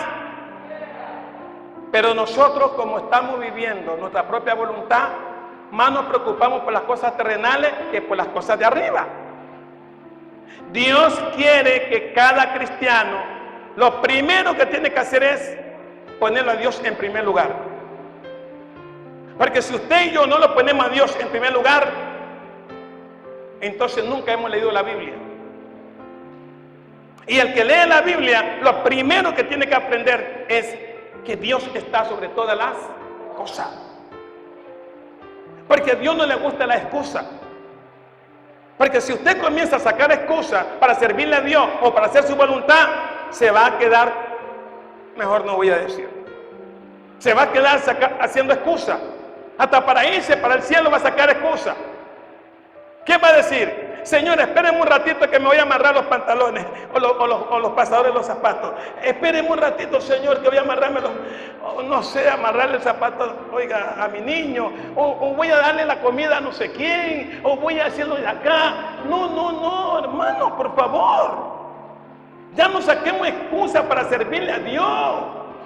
Pero nosotros, como estamos viviendo nuestra propia voluntad, más nos preocupamos por las cosas terrenales que por las cosas de arriba. Dios quiere que cada cristiano, lo primero que tiene que hacer es ponerlo a Dios en primer lugar. Porque si usted y yo no lo ponemos a Dios en primer lugar, entonces nunca hemos leído la Biblia. Y el que lee la Biblia, lo primero que tiene que aprender es que Dios está sobre todas las cosas. Porque a Dios no le gusta la excusa. Porque si usted comienza a sacar excusas para servirle a Dios o para hacer su voluntad, se va a quedar, mejor no voy a decir, se va a quedar haciendo excusas. Hasta para irse para el cielo va a sacar excusas. ¿Qué va a decir? Señor, espérenme un ratito que me voy a amarrar los pantalones o los pasadores de los zapatos. Espérenme un ratito, Señor, que voy a amarrarme no sé, amarrarle el zapato, oiga, a mi niño, o voy a darle la comida a no sé quién, o voy a hacerlo de acá. No, hermano, por favor. Ya no saquemos excusas para servirle a Dios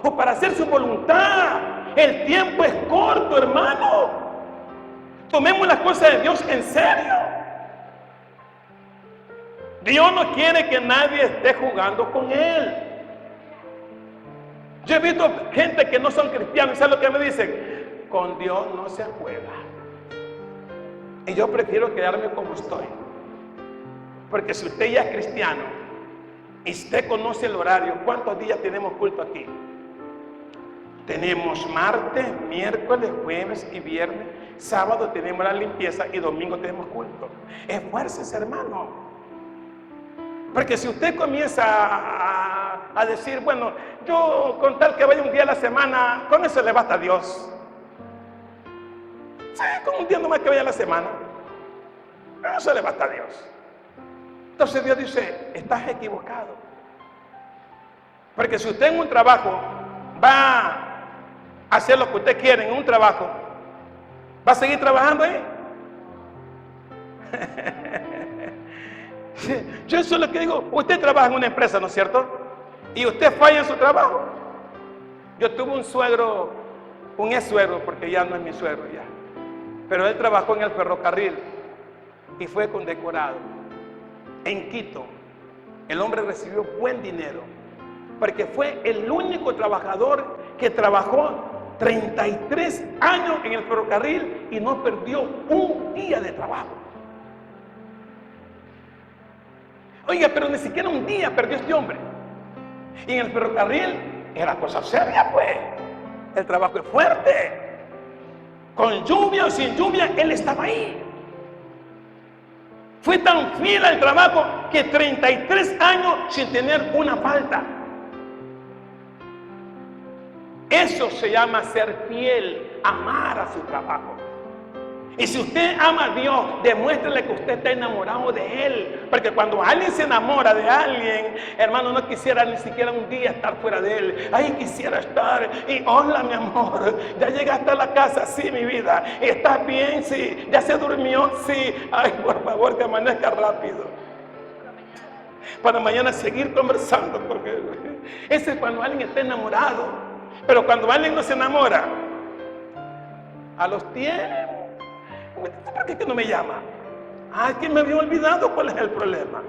o para hacer su voluntad. El tiempo es corto, hermano. Tomemos las cosas de Dios en serio. Dios no quiere que nadie esté jugando con Él. Yo he visto gente que no son cristianos, ¿sabes lo que me dicen? Con Dios no se juega. Y yo prefiero quedarme como estoy. Porque si usted ya es cristiano y usted conoce el horario, ¿cuántos días tenemos culto aquí? Tenemos martes, miércoles, jueves y viernes. Sábado tenemos la limpieza y domingo tenemos culto. Esfuércese, hermano. Porque si usted comienza a decir, bueno, yo con tal que vaya un día a la semana, con eso le basta a Dios. Sí, con un día nomás que vaya a la semana, eso le basta a Dios. Entonces Dios dice, estás equivocado. Porque si usted en un trabajo va a hacer lo que usted quiere en un trabajo, ¿va a seguir trabajando ahí? Yo eso es lo que digo. Usted trabaja en una empresa, ¿no es cierto? Y usted falla en su trabajo. Yo tuve un suegro, un ex suegro, porque ya no es mi suegro ya. Pero él trabajó en el ferrocarril y fue condecorado. En Quito, el hombre recibió buen dinero, porque fue el único trabajador que trabajó 33 años en el ferrocarril y no perdió un día de trabajo. Oiga, pero ni siquiera un día perdió este hombre. Y en el ferrocarril era cosa seria, pues. El trabajo es fuerte. Con lluvia o sin lluvia, él estaba ahí. Fue tan fiel al trabajo que 33 años sin tener una falta. Eso se llama ser fiel, amar a su trabajo. Y si usted ama a Dios, demuéstrele que usted está enamorado de Él. Porque cuando alguien se enamora de alguien, hermano, no quisiera ni siquiera un día estar fuera de Él. Ay, quisiera estar. Y hola, mi amor, ya llegaste a la casa, sí, mi vida. ¿Estás bien? Sí. ¿Ya se durmió? Sí. Ay, por favor, que amanezca rápido. Para mañana seguir conversando. Porque ese es cuando alguien está enamorado. Pero cuando alguien no se enamora, a los tiempos, ¿por qué que no me llama? Ah, que me había olvidado cuál es el problema.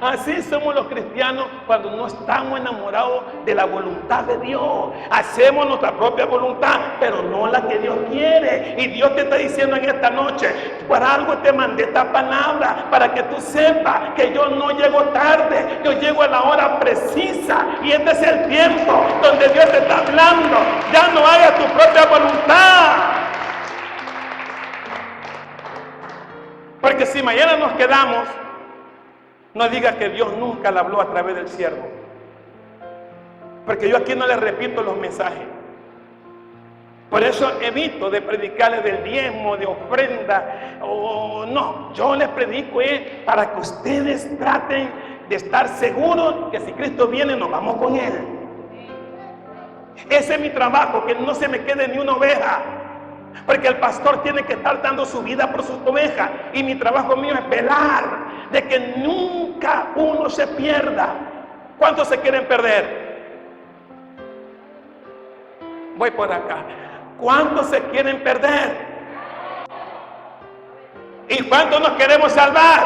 Así somos los cristianos cuando no estamos enamorados de la voluntad de Dios. Hacemos nuestra propia voluntad, pero no la que Dios quiere. Y Dios te está diciendo en esta noche, por algo te mandé esta palabra, para que tú sepas que yo no llego tarde, yo llego a la hora precisa. Y este es el tiempo donde Dios te está hablando. Ya no hagas tu propia voluntad. Porque si mañana nos quedamos, no diga que Dios nunca le habló a través del siervo. Porque yo aquí no le repito los mensajes. Por eso evito de predicarles del diezmo, de ofrenda. No, yo les predico para que ustedes traten de estar seguros que si Cristo viene nos vamos con Él. Ese es mi trabajo, que no se me quede ni una oveja. Porque el pastor tiene que estar dando su vida por sus ovejas. Y mi trabajo mío es velar de que nunca uno se pierda. ¿Cuántos se quieren perder? Voy por acá. ¿Cuántos se quieren perder? ¿Y cuántos nos queremos salvar?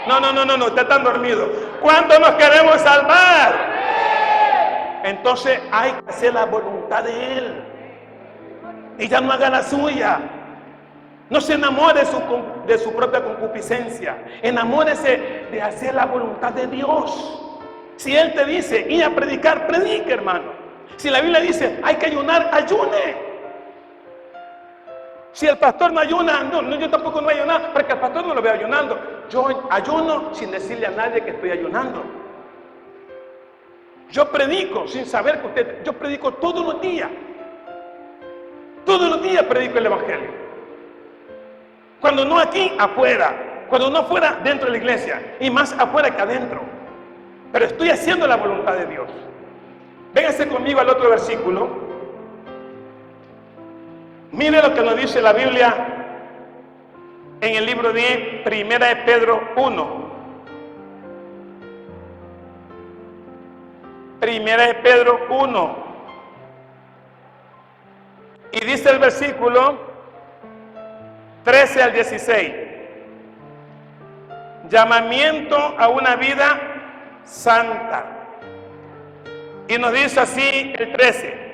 No, ustedes están dormidos. ¿Cuántos nos queremos salvar? Entonces hay que hacer la voluntad de Él. Y ya no haga la suya. No se enamore de su propia concupiscencia. Enamórese de hacer la voluntad de Dios. Si Él te dice ir a predicar, predique, hermano. Si la Biblia dice hay que ayunar, ayune. Si el pastor no ayuna, no, yo tampoco no voy a ayunar, porque el pastor no lo veo ayunando. Yo ayuno sin decirle a nadie que estoy ayunando. Yo predico sin saber que yo predico todos los días. Todos los días predico el Evangelio. Cuando no aquí, afuera. Cuando no fuera, dentro de la iglesia. Y más afuera que adentro. Pero estoy haciendo la voluntad de Dios. Véngase conmigo al otro versículo. Mire lo que nos dice la Biblia en el libro de Primera de Pedro 1. Primera de Pedro 1. Y dice el versículo 13 al 16. Llamamiento a una vida santa. Y nos dice así el 13.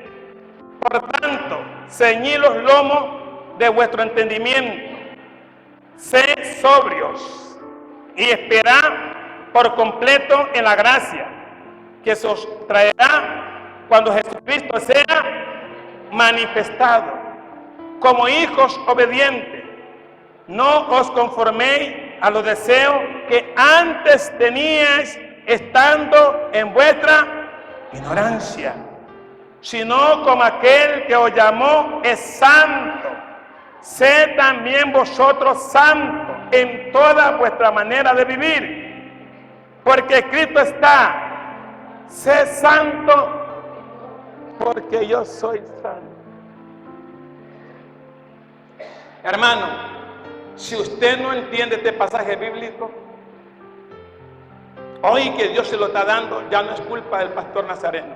Por tanto, ceñid los lomos de vuestro entendimiento. Sed sobrios y esperad por completo en la gracia que se os traerá cuando Jesucristo sea manifestado. Como hijos obedientes, no os conforméis a los deseos que antes teníais estando en vuestra ignorancia, sino como aquel que os llamó es santo, sed también vosotros santos en toda vuestra manera de vivir, porque escrito está: sed santo porque yo soy santo. Hermano, si usted no entiende este pasaje bíblico, hoy que Dios se lo está dando, ya no es culpa del pastor Nazareno.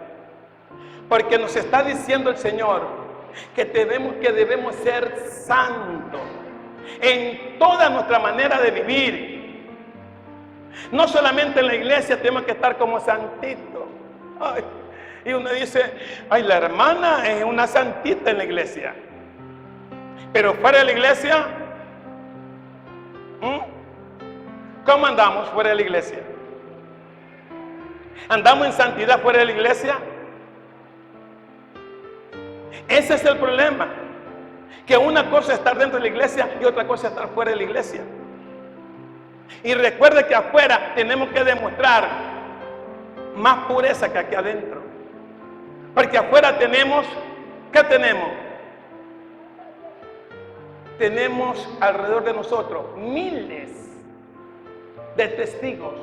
Porque nos está diciendo el Señor que debemos ser santos en toda nuestra manera de vivir. No solamente en la iglesia tenemos que estar como santitos. Ay, y uno dice, ay, la hermana es una santita en la iglesia. Pero fuera de la iglesia, ¿cómo andamos fuera de la iglesia? ¿Andamos en santidad fuera de la iglesia? Ese es el problema. Que una cosa es estar dentro de la iglesia y otra cosa es estar fuera de la iglesia. Y recuerde que afuera tenemos que demostrar más pureza que aquí adentro. Porque afuera tenemos, ¿qué tenemos? Tenemos alrededor de nosotros miles de testigos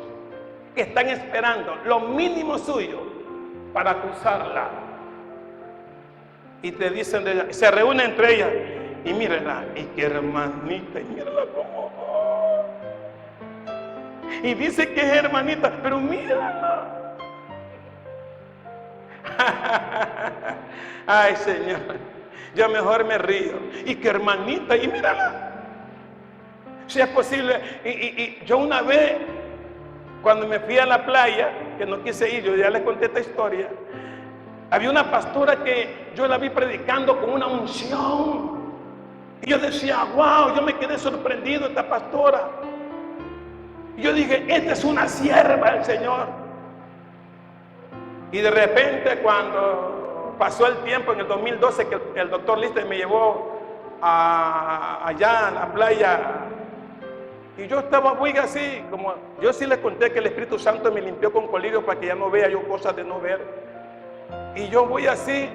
que están esperando lo mínimo suyo para acusarla. Y te dicen de ella, se reúnen entre ellas, y mírenla, y qué hermanita, y mírenla como. Y dice que es hermanita, pero mírenla. Ay, Señor, yo mejor me río. Y qué hermanita, y mírala. Si es posible, y yo una vez, cuando me fui a la playa, que no quise ir, yo ya les conté esta historia. Había una pastora que yo la vi predicando con una unción. Y yo decía, wow, yo me quedé sorprendido de esta pastora. Y yo dije, esta es una sierva del Señor. Y de repente, cuando pasó el tiempo, en el 2012, que el doctor Lister me llevó allá a la playa, y yo estaba muy así, como yo sí les conté que el Espíritu Santo me limpió con colirio para que ya no vea yo cosas de no ver. Y yo voy así,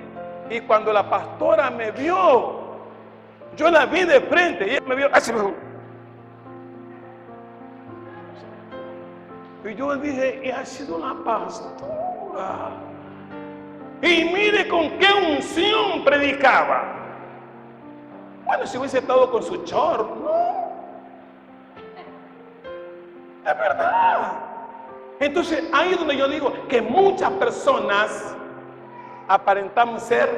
y cuando la pastora me vio, yo la vi de frente, y ella me vio así. Y yo dije, y ha sido la pastora. Y mire con qué unción predicaba. Bueno, si hubiese estado con su short, ¿no? Es verdad. Entonces, ahí es donde yo digo que muchas personas aparentamos ser,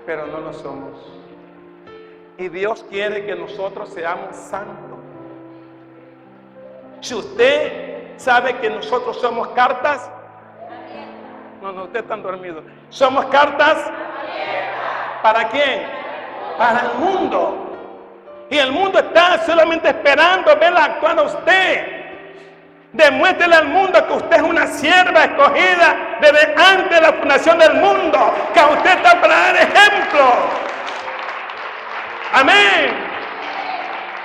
pero no lo somos. Y Dios quiere que nosotros seamos santos. Si usted sabe que nosotros somos cartas, no, ustedes están dormidos. Somos cartas, ¿para quién? Para el mundo. Y el mundo está solamente esperando verla actuar a usted. Demuéstrele al mundo que usted es una sierva escogida desde antes de la fundación del mundo, que a usted está para dar ejemplo. Amén.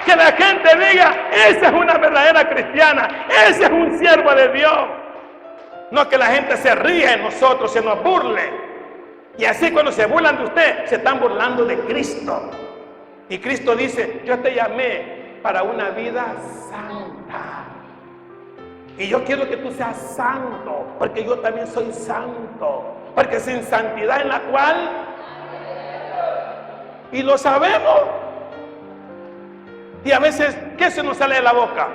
Que la gente diga, esa es una verdadera cristiana, ese es un siervo de Dios. No que la gente se ría de nosotros, se nos burle. Y así cuando se burlan de usted, se están burlando de Cristo. Y Cristo dice, yo te llamé para una vida santa. Y yo quiero que tú seas santo, porque yo también soy santo. Porque sin santidad en la cual, y lo sabemos. Y a veces, ¿qué se nos sale de la boca?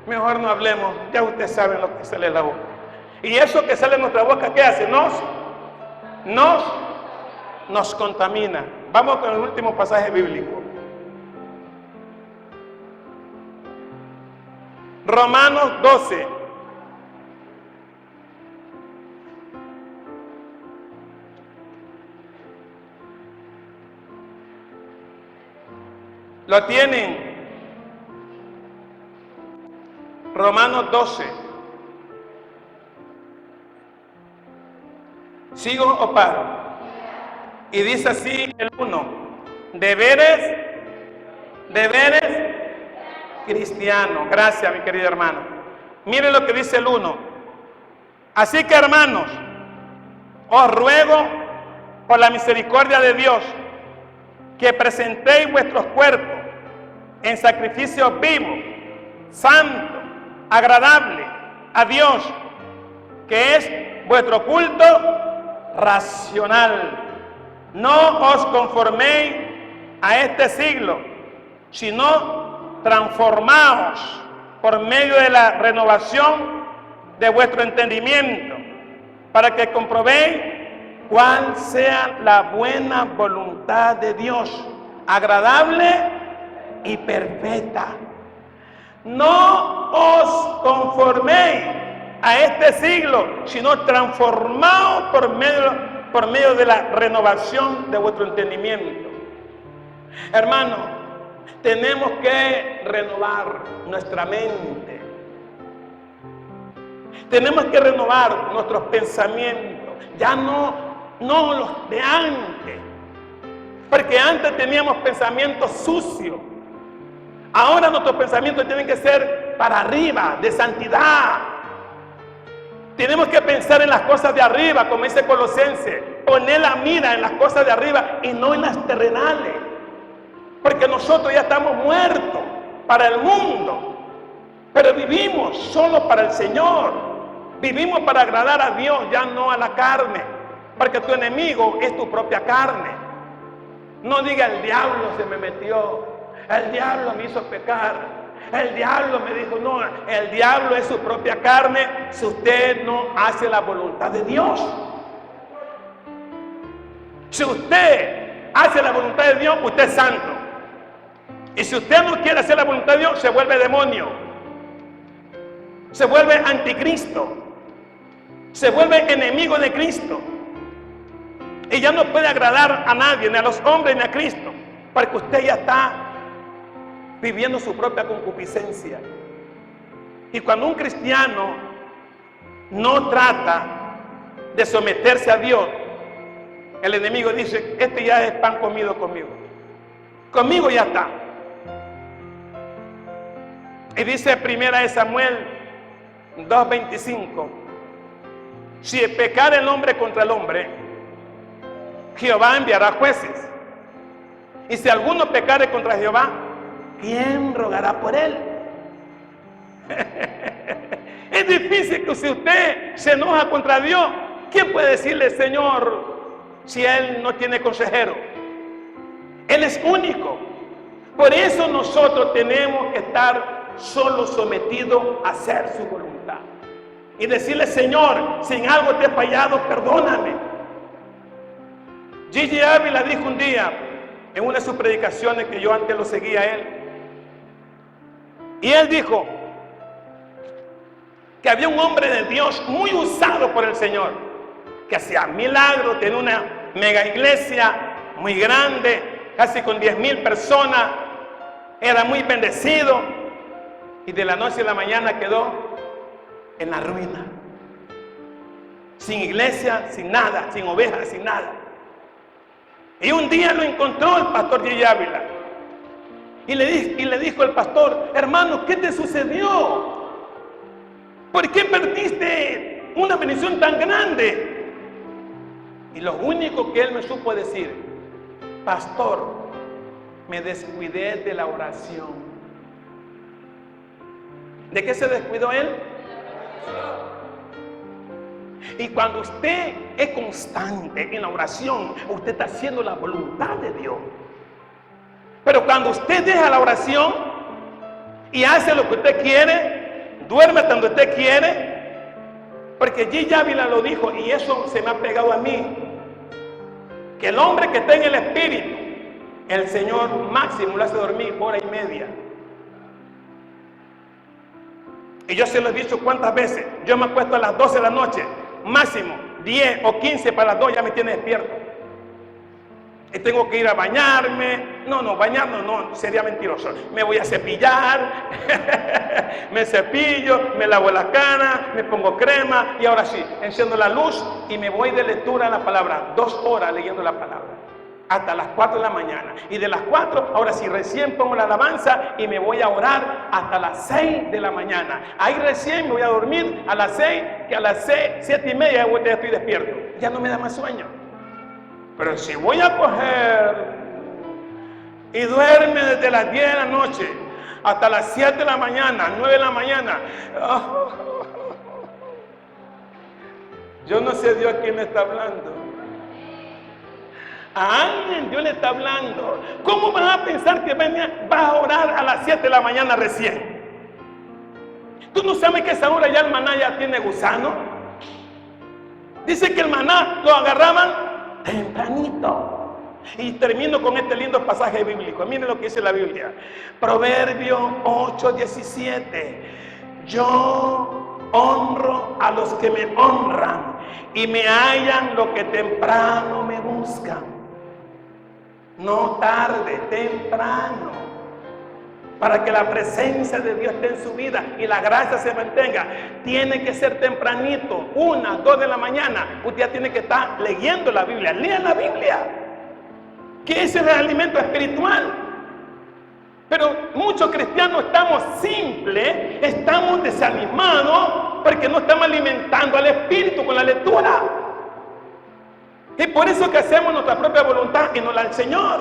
Mejor no hablemos, ya ustedes saben lo que sale de la boca. Y eso que sale de nuestra boca, ¿qué hace? Nos contamina. Vamos con el último pasaje bíblico. Romanos 12. ¿Lo tienen? Romanos 12. ¿Sigo o paro? Y dice así el 1. Deberes cristiano. Gracias, mi querido hermano. Mire lo que dice el 1. Así que, hermanos, os ruego por la misericordia de Dios que presentéis vuestros cuerpos en sacrificio vivo, santo, agradable a Dios, que es vuestro culto racional. No os conforméis a este siglo, sino transformaos por medio de la renovación de vuestro entendimiento, para que comprobéis cuál sea la buena voluntad de Dios, agradable y perfecta. No os conforméis a este siglo, sino transformaos por medio de la renovación de vuestro entendimiento. Hermano, tenemos que renovar nuestra mente. Tenemos que renovar nuestros pensamientos, ya no los de antes, porque antes teníamos pensamientos sucios. Ahora nuestros pensamientos tienen que ser para arriba, de santidad. Tenemos que pensar en las cosas de arriba, como dice Colosenses, poner la mira en las cosas de arriba y no en las terrenales, porque nosotros ya estamos muertos para el mundo, pero vivimos solo para el Señor. Vivimos para agradar a Dios, ya no a la carne, porque tu enemigo es tu propia carne. No diga el diablo se me metió, el diablo me hizo pecar, el diablo me dijo, no, el diablo es su propia carne si usted no hace la voluntad de Dios. Si usted hace la voluntad de Dios, usted es santo. Y si usted no quiere hacer la voluntad de Dios, se vuelve demonio, se vuelve anticristo, se vuelve enemigo de Cristo. Y ya no puede agradar a nadie, ni a los hombres, ni a Cristo, porque usted ya está viviendo su propia concupiscencia. Y cuando un cristiano no trata de someterse a Dios, el enemigo dice, este ya es pan comido conmigo. Conmigo ya está. Y dice 1 Samuel 2:25, si pecar el hombre contra el hombre, Jehová enviará jueces. Y si alguno pecare contra Jehová, ¿quién rogará por él? Es difícil que si usted se enoja contra Dios, ¿quién puede decirle Señor si Él no tiene consejero? Él es único. Por eso nosotros tenemos que estar solo sometidos a hacer su voluntad. Y decirle, Señor, si en algo te he fallado, perdóname. Gigi Ávila dijo un día, en una de sus predicaciones, que yo antes lo seguía a él, y él dijo que había un hombre de Dios muy usado por el Señor, que hacía milagros, tenía una mega iglesia muy grande, casi con 10,000 personas, era muy bendecido, y de la noche a la mañana quedó en la ruina, sin iglesia, sin nada, sin ovejas, sin nada. Y un día lo encontró el pastor Gigi Ávila y le dijo el pastor, hermano, ¿qué te sucedió? ¿Por qué perdiste una bendición tan grande? Y lo único que él me supo decir, pastor, me descuidé de la oración. ¿De qué se descuidó él? Y cuando usted es constante en la oración, usted está haciendo la voluntad de Dios. Pero cuando usted deja la oración y hace lo que usted quiere, duerme cuando usted quiere, porque Gigi Ávila lo dijo y eso se me ha pegado a mí, que el hombre que está en el espíritu, el Señor máximo lo hace dormir 1:30. Y yo se lo he dicho cuántas veces, yo me acuesto a las 12 de la noche, máximo 10 o 15 para las 2 ya me tiene despierto. Y tengo que ir a bañarme. Bañarme no, sería mentiroso. Me voy a cepillar, me cepillo, me lavo la cara, me pongo crema y ahora sí, enciendo la luz y me voy de lectura a la palabra, 2 horas leyendo la palabra, hasta las 4 de la mañana. Y de las 4, ahora sí, recién pongo la alabanza y me voy a orar hasta las 6 de la mañana. Ahí recién me voy a dormir a las 6, que a las 6, 7:30 ya estoy despierto. Ya no me da más sueño. Pero si voy a coger y duerme desde las 10 de la noche hasta las 7 de la mañana, 9 de la mañana, Yo no sé Dios a quién le está hablando. A alguien Dios le está hablando. ¿Cómo vas a pensar que vas a orar a las 7 de la mañana recién? ¿Tú no sabes que a esa hora ya el maná ya tiene gusano? Dice que el maná lo agarraban tempranito. Y termino con este lindo pasaje bíblico. Miren lo que dice la Biblia. Proverbio 8:17. Yo honro a los que me honran y me hallan lo que temprano me buscan. No tarde, temprano, para que la presencia de Dios esté en su vida y la gracia se mantenga. Tiene que ser tempranito, 1, 2 de la mañana. Usted ya tiene que estar leyendo la Biblia. Lea la Biblia, que ese es el alimento espiritual. Pero muchos cristianos estamos simples, estamos desanimados porque no estamos alimentando al espíritu con la lectura. Y por eso que hacemos nuestra propia voluntad y no la del Señor.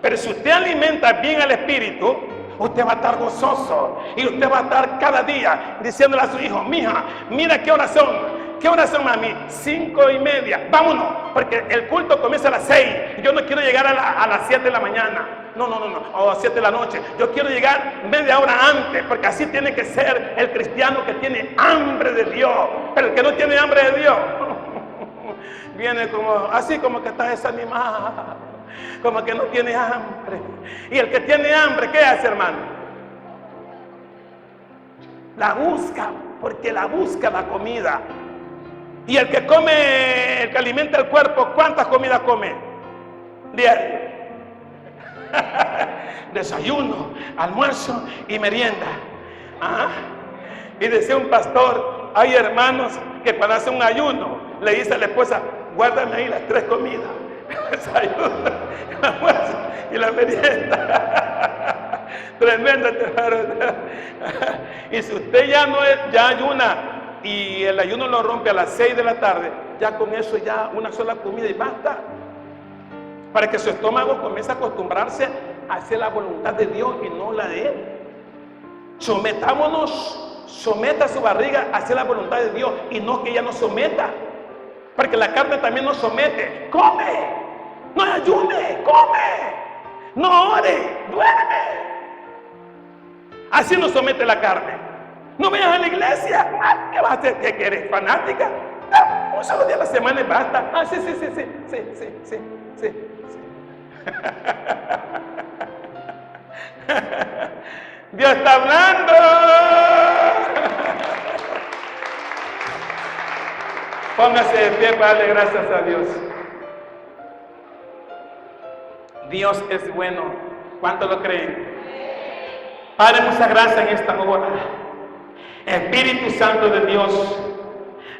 Pero si usted alimenta bien al espíritu, usted va a estar gozoso. Y usted va a estar cada día diciéndole a su hijo: mija, mira qué hora son. ¿Qué hora son, mami? 5:30. Vámonos, porque el culto comienza a las 6. Yo no quiero llegar a las 7 de la mañana. No. O a las 7 de la noche. Yo quiero llegar media hora antes, porque así tiene que ser el cristiano que tiene hambre de Dios. Pero el que no tiene hambre de Dios viene así como que está desanimado, como que no tiene hambre. Y el que tiene hambre, ¿qué hace, hermano? La busca, porque la busca la comida. Y el que come, el que alimenta el cuerpo, ¿cuántas comidas come? Diario. Desayuno, almuerzo y merienda. Y decía un pastor: hay hermanos que cuando hacen un ayuno le dice a la esposa: guárdame ahí las 3 comidas, el desayuno, el almuerzo y la merienda. Tremenda. Y si usted ya ayuna y el ayuno lo rompe a las 6 de la tarde, ya con eso ya una sola comida y basta, para que su estómago comience a acostumbrarse a hacer la voluntad de Dios y no la de Él. Sometámonos, someta su barriga a hacer la voluntad de Dios y no que ella nos someta, porque la carne también nos somete. Come, no ayune, come, no ore, duerme. Así nos somete la carne. No vayas a la iglesia. ¿Qué vas a hacer? ¿Qué eres? ¿Fanática? No, un solo día a la semana y basta. Sí. Dios está hablando. Póngase de pie para darle gracias a Dios. Dios es bueno. ¿Cuánto lo creen? Padre, muchas gracias en esta hora. Espíritu Santo de Dios,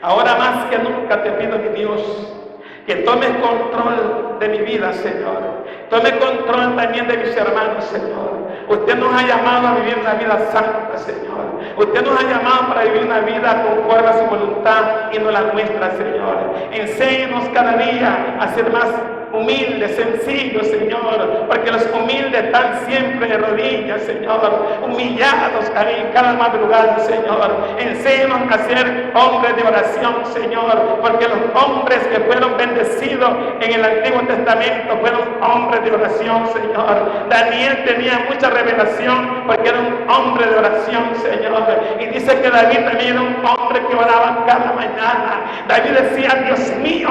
ahora más que nunca te pido, mi Dios, que tomes control de mi vida, Señor. Tome control también de mis hermanos, Señor. Usted nos ha llamado a vivir una vida santa, Señor. Usted nos ha llamado para vivir una vida conforme a su voluntad y no la nuestra, Señor. Enséñanos cada día a ser más humildes, sencillos, Señor, porque los humildes están siempre de rodillas, Señor, humillados cada madrugada, Señor. Enséñanos a ser hombres de oración, Señor, porque los hombres que fueron bendecidos en el Antiguo Testamento fueron hombres de oración, Señor. Daniel tenía mucha revelación porque era un hombre de oración, Señor. Y dice que David también era un hombre que oraba cada mañana. David decía: Dios mío,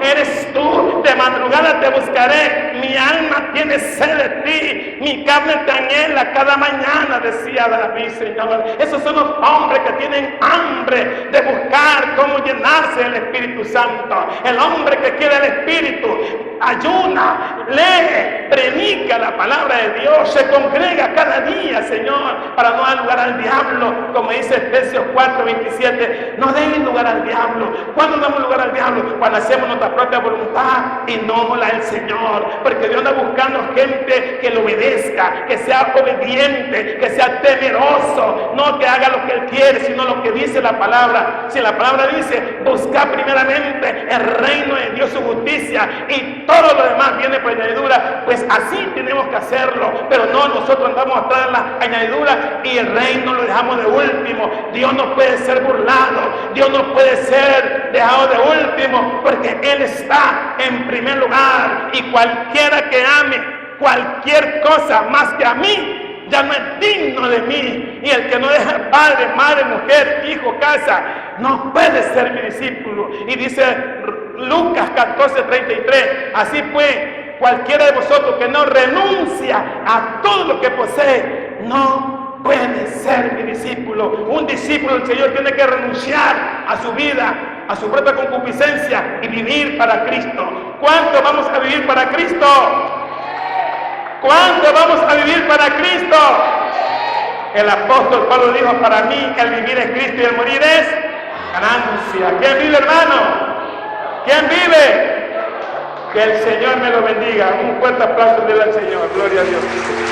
eres tú. De madrugada te buscaré, mi alma tiene sed de ti, mi carne te anhela cada mañana, decía David, Señor. Esos son los hombres que tienen hambre de buscar cómo llenarse del Espíritu Santo. El hombre que quiere el Espíritu ayuna, lee, predica la palabra de Dios, se congrega cada día, Señor, para no dar lugar al diablo, como dice Efesios 4:27. No den lugar al diablo. ¿Cuándo damos lugar al diablo? Cuando hacemos nuestra propia voluntad. voluntad y no la del Señor. Porque Dios anda buscando gente que le obedezca, que sea obediente, que sea temeroso, no que haga lo que Él quiere, sino lo que dice la palabra. Si la palabra dice, busca primeramente el reino de Dios, su justicia, y todo lo demás viene por añadidura, pues así tenemos que hacerlo. Pero no, nosotros andamos atrás de la añadidura y el reino lo dejamos de último. Dios no puede ser burlado, Dios no puede ser dejado de último, porque Él está en primer lugar, y cualquiera que ame cualquier cosa más que a mí, ya no es digno de mí. Y el que no deja padre, madre, mujer, hijo, casa, no puede ser mi discípulo. Y dice Lucas 14:33, así pues, cualquiera de vosotros que no renuncia a todo lo que posee, no puede ser mi discípulo. Un discípulo del Señor tiene que renunciar a su vida, a su propia concupiscencia, y vivir para Cristo. ¿Cuánto vamos a vivir para Cristo? ¿Cuánto vamos a vivir para Cristo? El apóstol Pablo dijo, para mí el vivir es Cristo y el morir es ganancia. ¿Quién vive, hermano? ¿Quién vive? Que el Señor me lo bendiga. Un fuerte aplauso al Señor. Gloria a Dios.